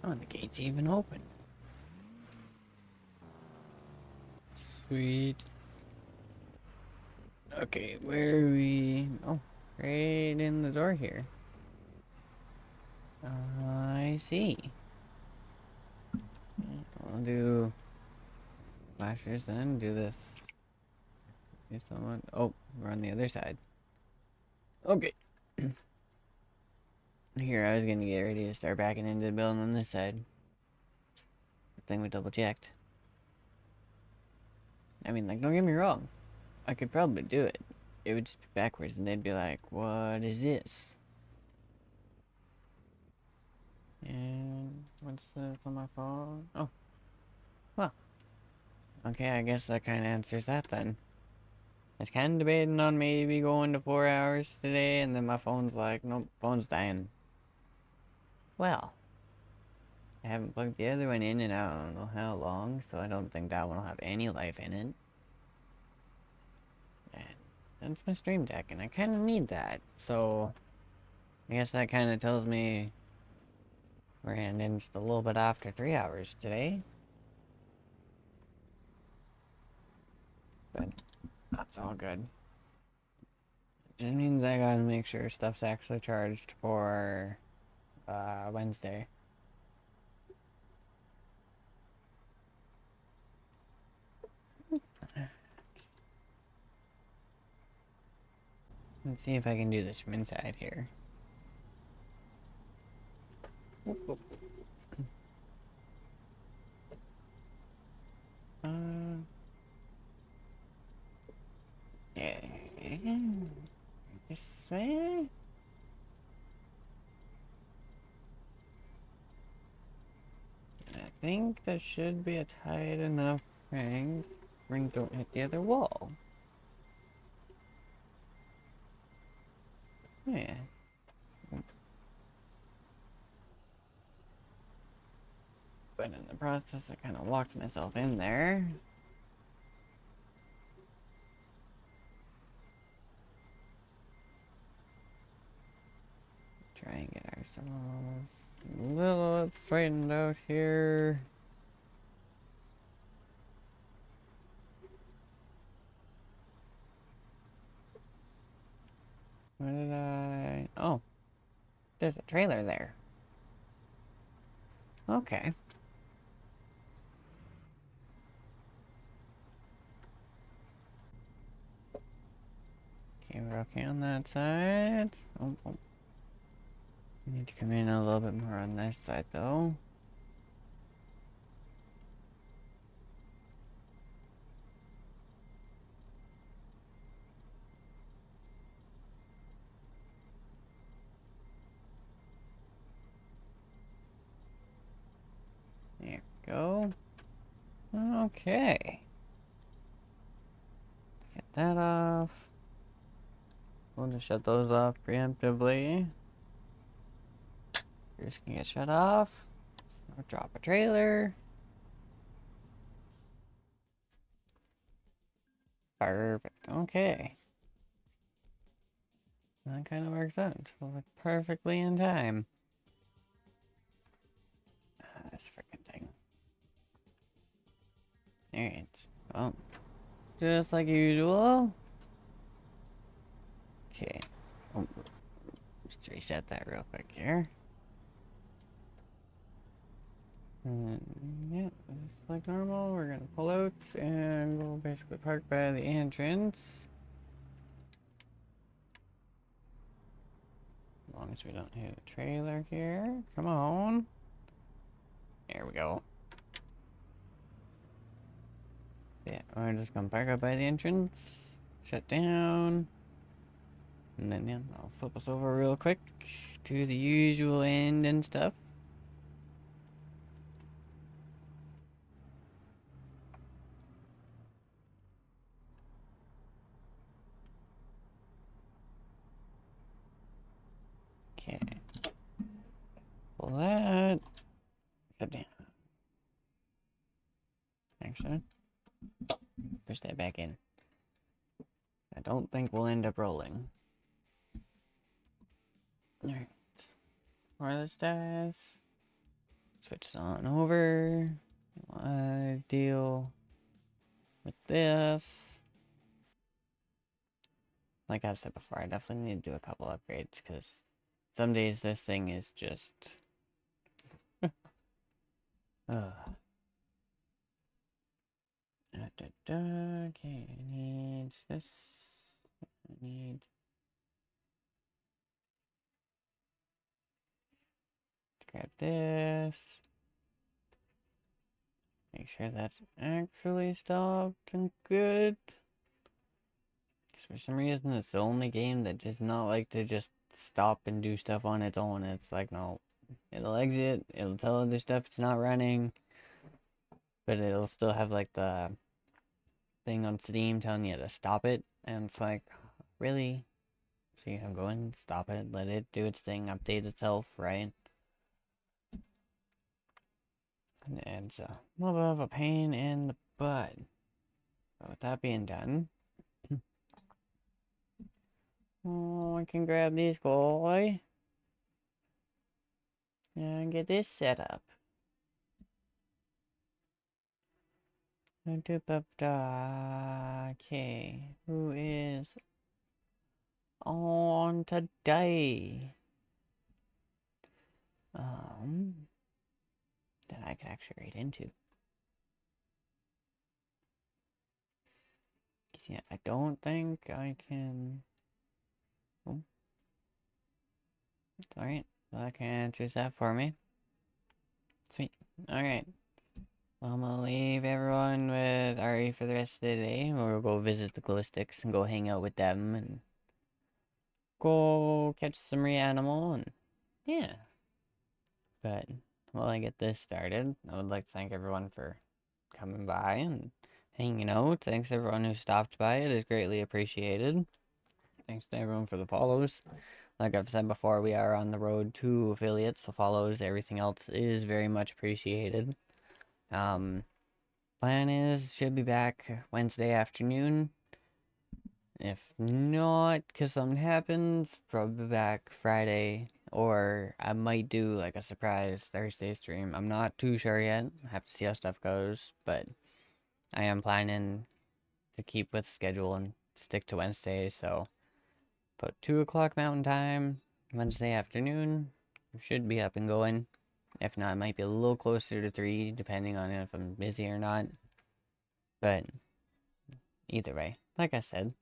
Oh, and the gate's even open. Sweet. Okay, where are we? Oh, right in the door here. I see. I'll do flashers then, do this. Do someone. Oh, we're on the other side. Okay. Here, I was gonna get ready to start backing into the building on this side. Good thing we double checked. I mean, like, don't get me wrong. I could probably do it. It would just be backwards, and they'd be like, what is this? And what's this on my phone? Oh. Well. Okay, I guess that kind of answers that then. I was kind of debating on maybe going to 4 hours today, and then my phone's like, nope, phone's dying. Well, I haven't plugged the other one in and I don't know how long, so I don't think that one will have any life in it. And that's my stream deck, and I kind of need that, so I guess that kind of tells me we're ending just a little bit after 3 hours today. But that's all good. It just means I gotta make sure stuff's actually charged for Wednesday. Let's see if I can do this from inside here. Whoop, whoop. Yeah. This way? I think that should be a tight enough ring. Ring don't hit the other wall. Yeah. But in the process, I kind of locked myself in there. Try and get ourselves a little bit straightened out here. Where did I... Oh. There's a trailer there. Okay. Okay, we're okay on that side. Oh, oh. Need to come in a little bit more on this side though. There we go. Okay. Get that off. We'll just shut those off preemptively. Yours can get shut off. I'll drop a trailer. Perfect. Okay. That kind of works out. Like perfectly in time. This freaking thing. Alright. Well, just like usual. Okay. Oh, just reset that real quick here. And yeah, just like normal, we're gonna pull out and we'll basically park by the entrance. As long as we don't hit a trailer here. Come on. There we go. Yeah, we're just gonna park up by the entrance. Shut down. And then yeah, I'll flip us over real quick to the usual end and stuff. Okay. Pull that. Shut down. Actually, push that back in. I don't think we'll end up rolling. Alright. Wireless dice. Switch this on over. Deal with this. Like I've said before, I definitely need to do a couple upgrades because some days this thing is just. Okay, I need this. I need. Let's grab this. Make sure that's actually stopped and good. Because for some reason, it's the only game that does not like to just stop and do stuff on its own. It's like, no, it'll exit, it'll tell other stuff it's not running, but it'll still have like the thing on Steam telling you to stop it. And it's like, really? So you go in, stop it, let it do its thing, update itself, right? And it's a little bit of a pain in the butt. But with that being done, oh, I can grab this guy and get this set up. Okay, who is on today? That I could actually read into. Yeah, I don't think I can. Oh, alright. Well, that can answer that for me. Sweet. Alright. Well, I'm gonna leave everyone with Ari for the rest of the day. We'll go visit the glow sticks and go hang out with them and go catch some Reanimal and yeah. But while I get this started, I would like to thank everyone for coming by and hanging out. Thanks to everyone who stopped by. It is greatly appreciated. Thanks to everyone for the follows. Like I've said before, we are on the road to affiliates. The follows, everything else is very much appreciated. Plan is, should be back Wednesday afternoon. If not, because something happens, probably back Friday. Or I might do like a surprise Thursday stream. I'm not too sure yet. I have to see how stuff goes. But I am planning to keep with the schedule and stick to Wednesday. So put 2 o'clock Mountain Time, Wednesday afternoon. Should be up and going. If not, it might be a little closer to 3, depending on if I'm busy or not. But either way, like I said,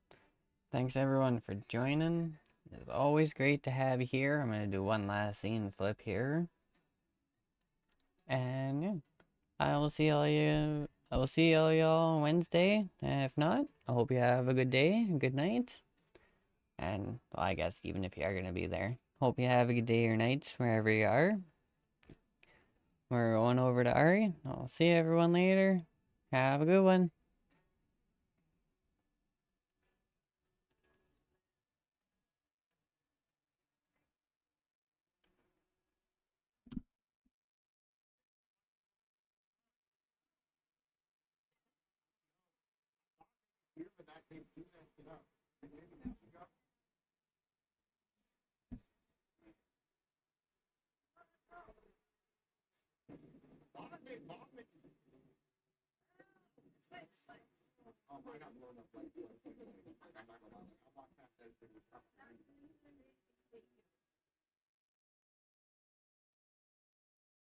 thanks everyone for joining. It's always great to have you here. I'm gonna do one last scene flip here. And yeah, I will see all y'all on Wednesday. And if not, I hope you have a good day and good night. And well, I guess even if you are gonna be there, hope you have a good day or night wherever you are. We're going over to Ari. I'll see everyone later. Have a good one.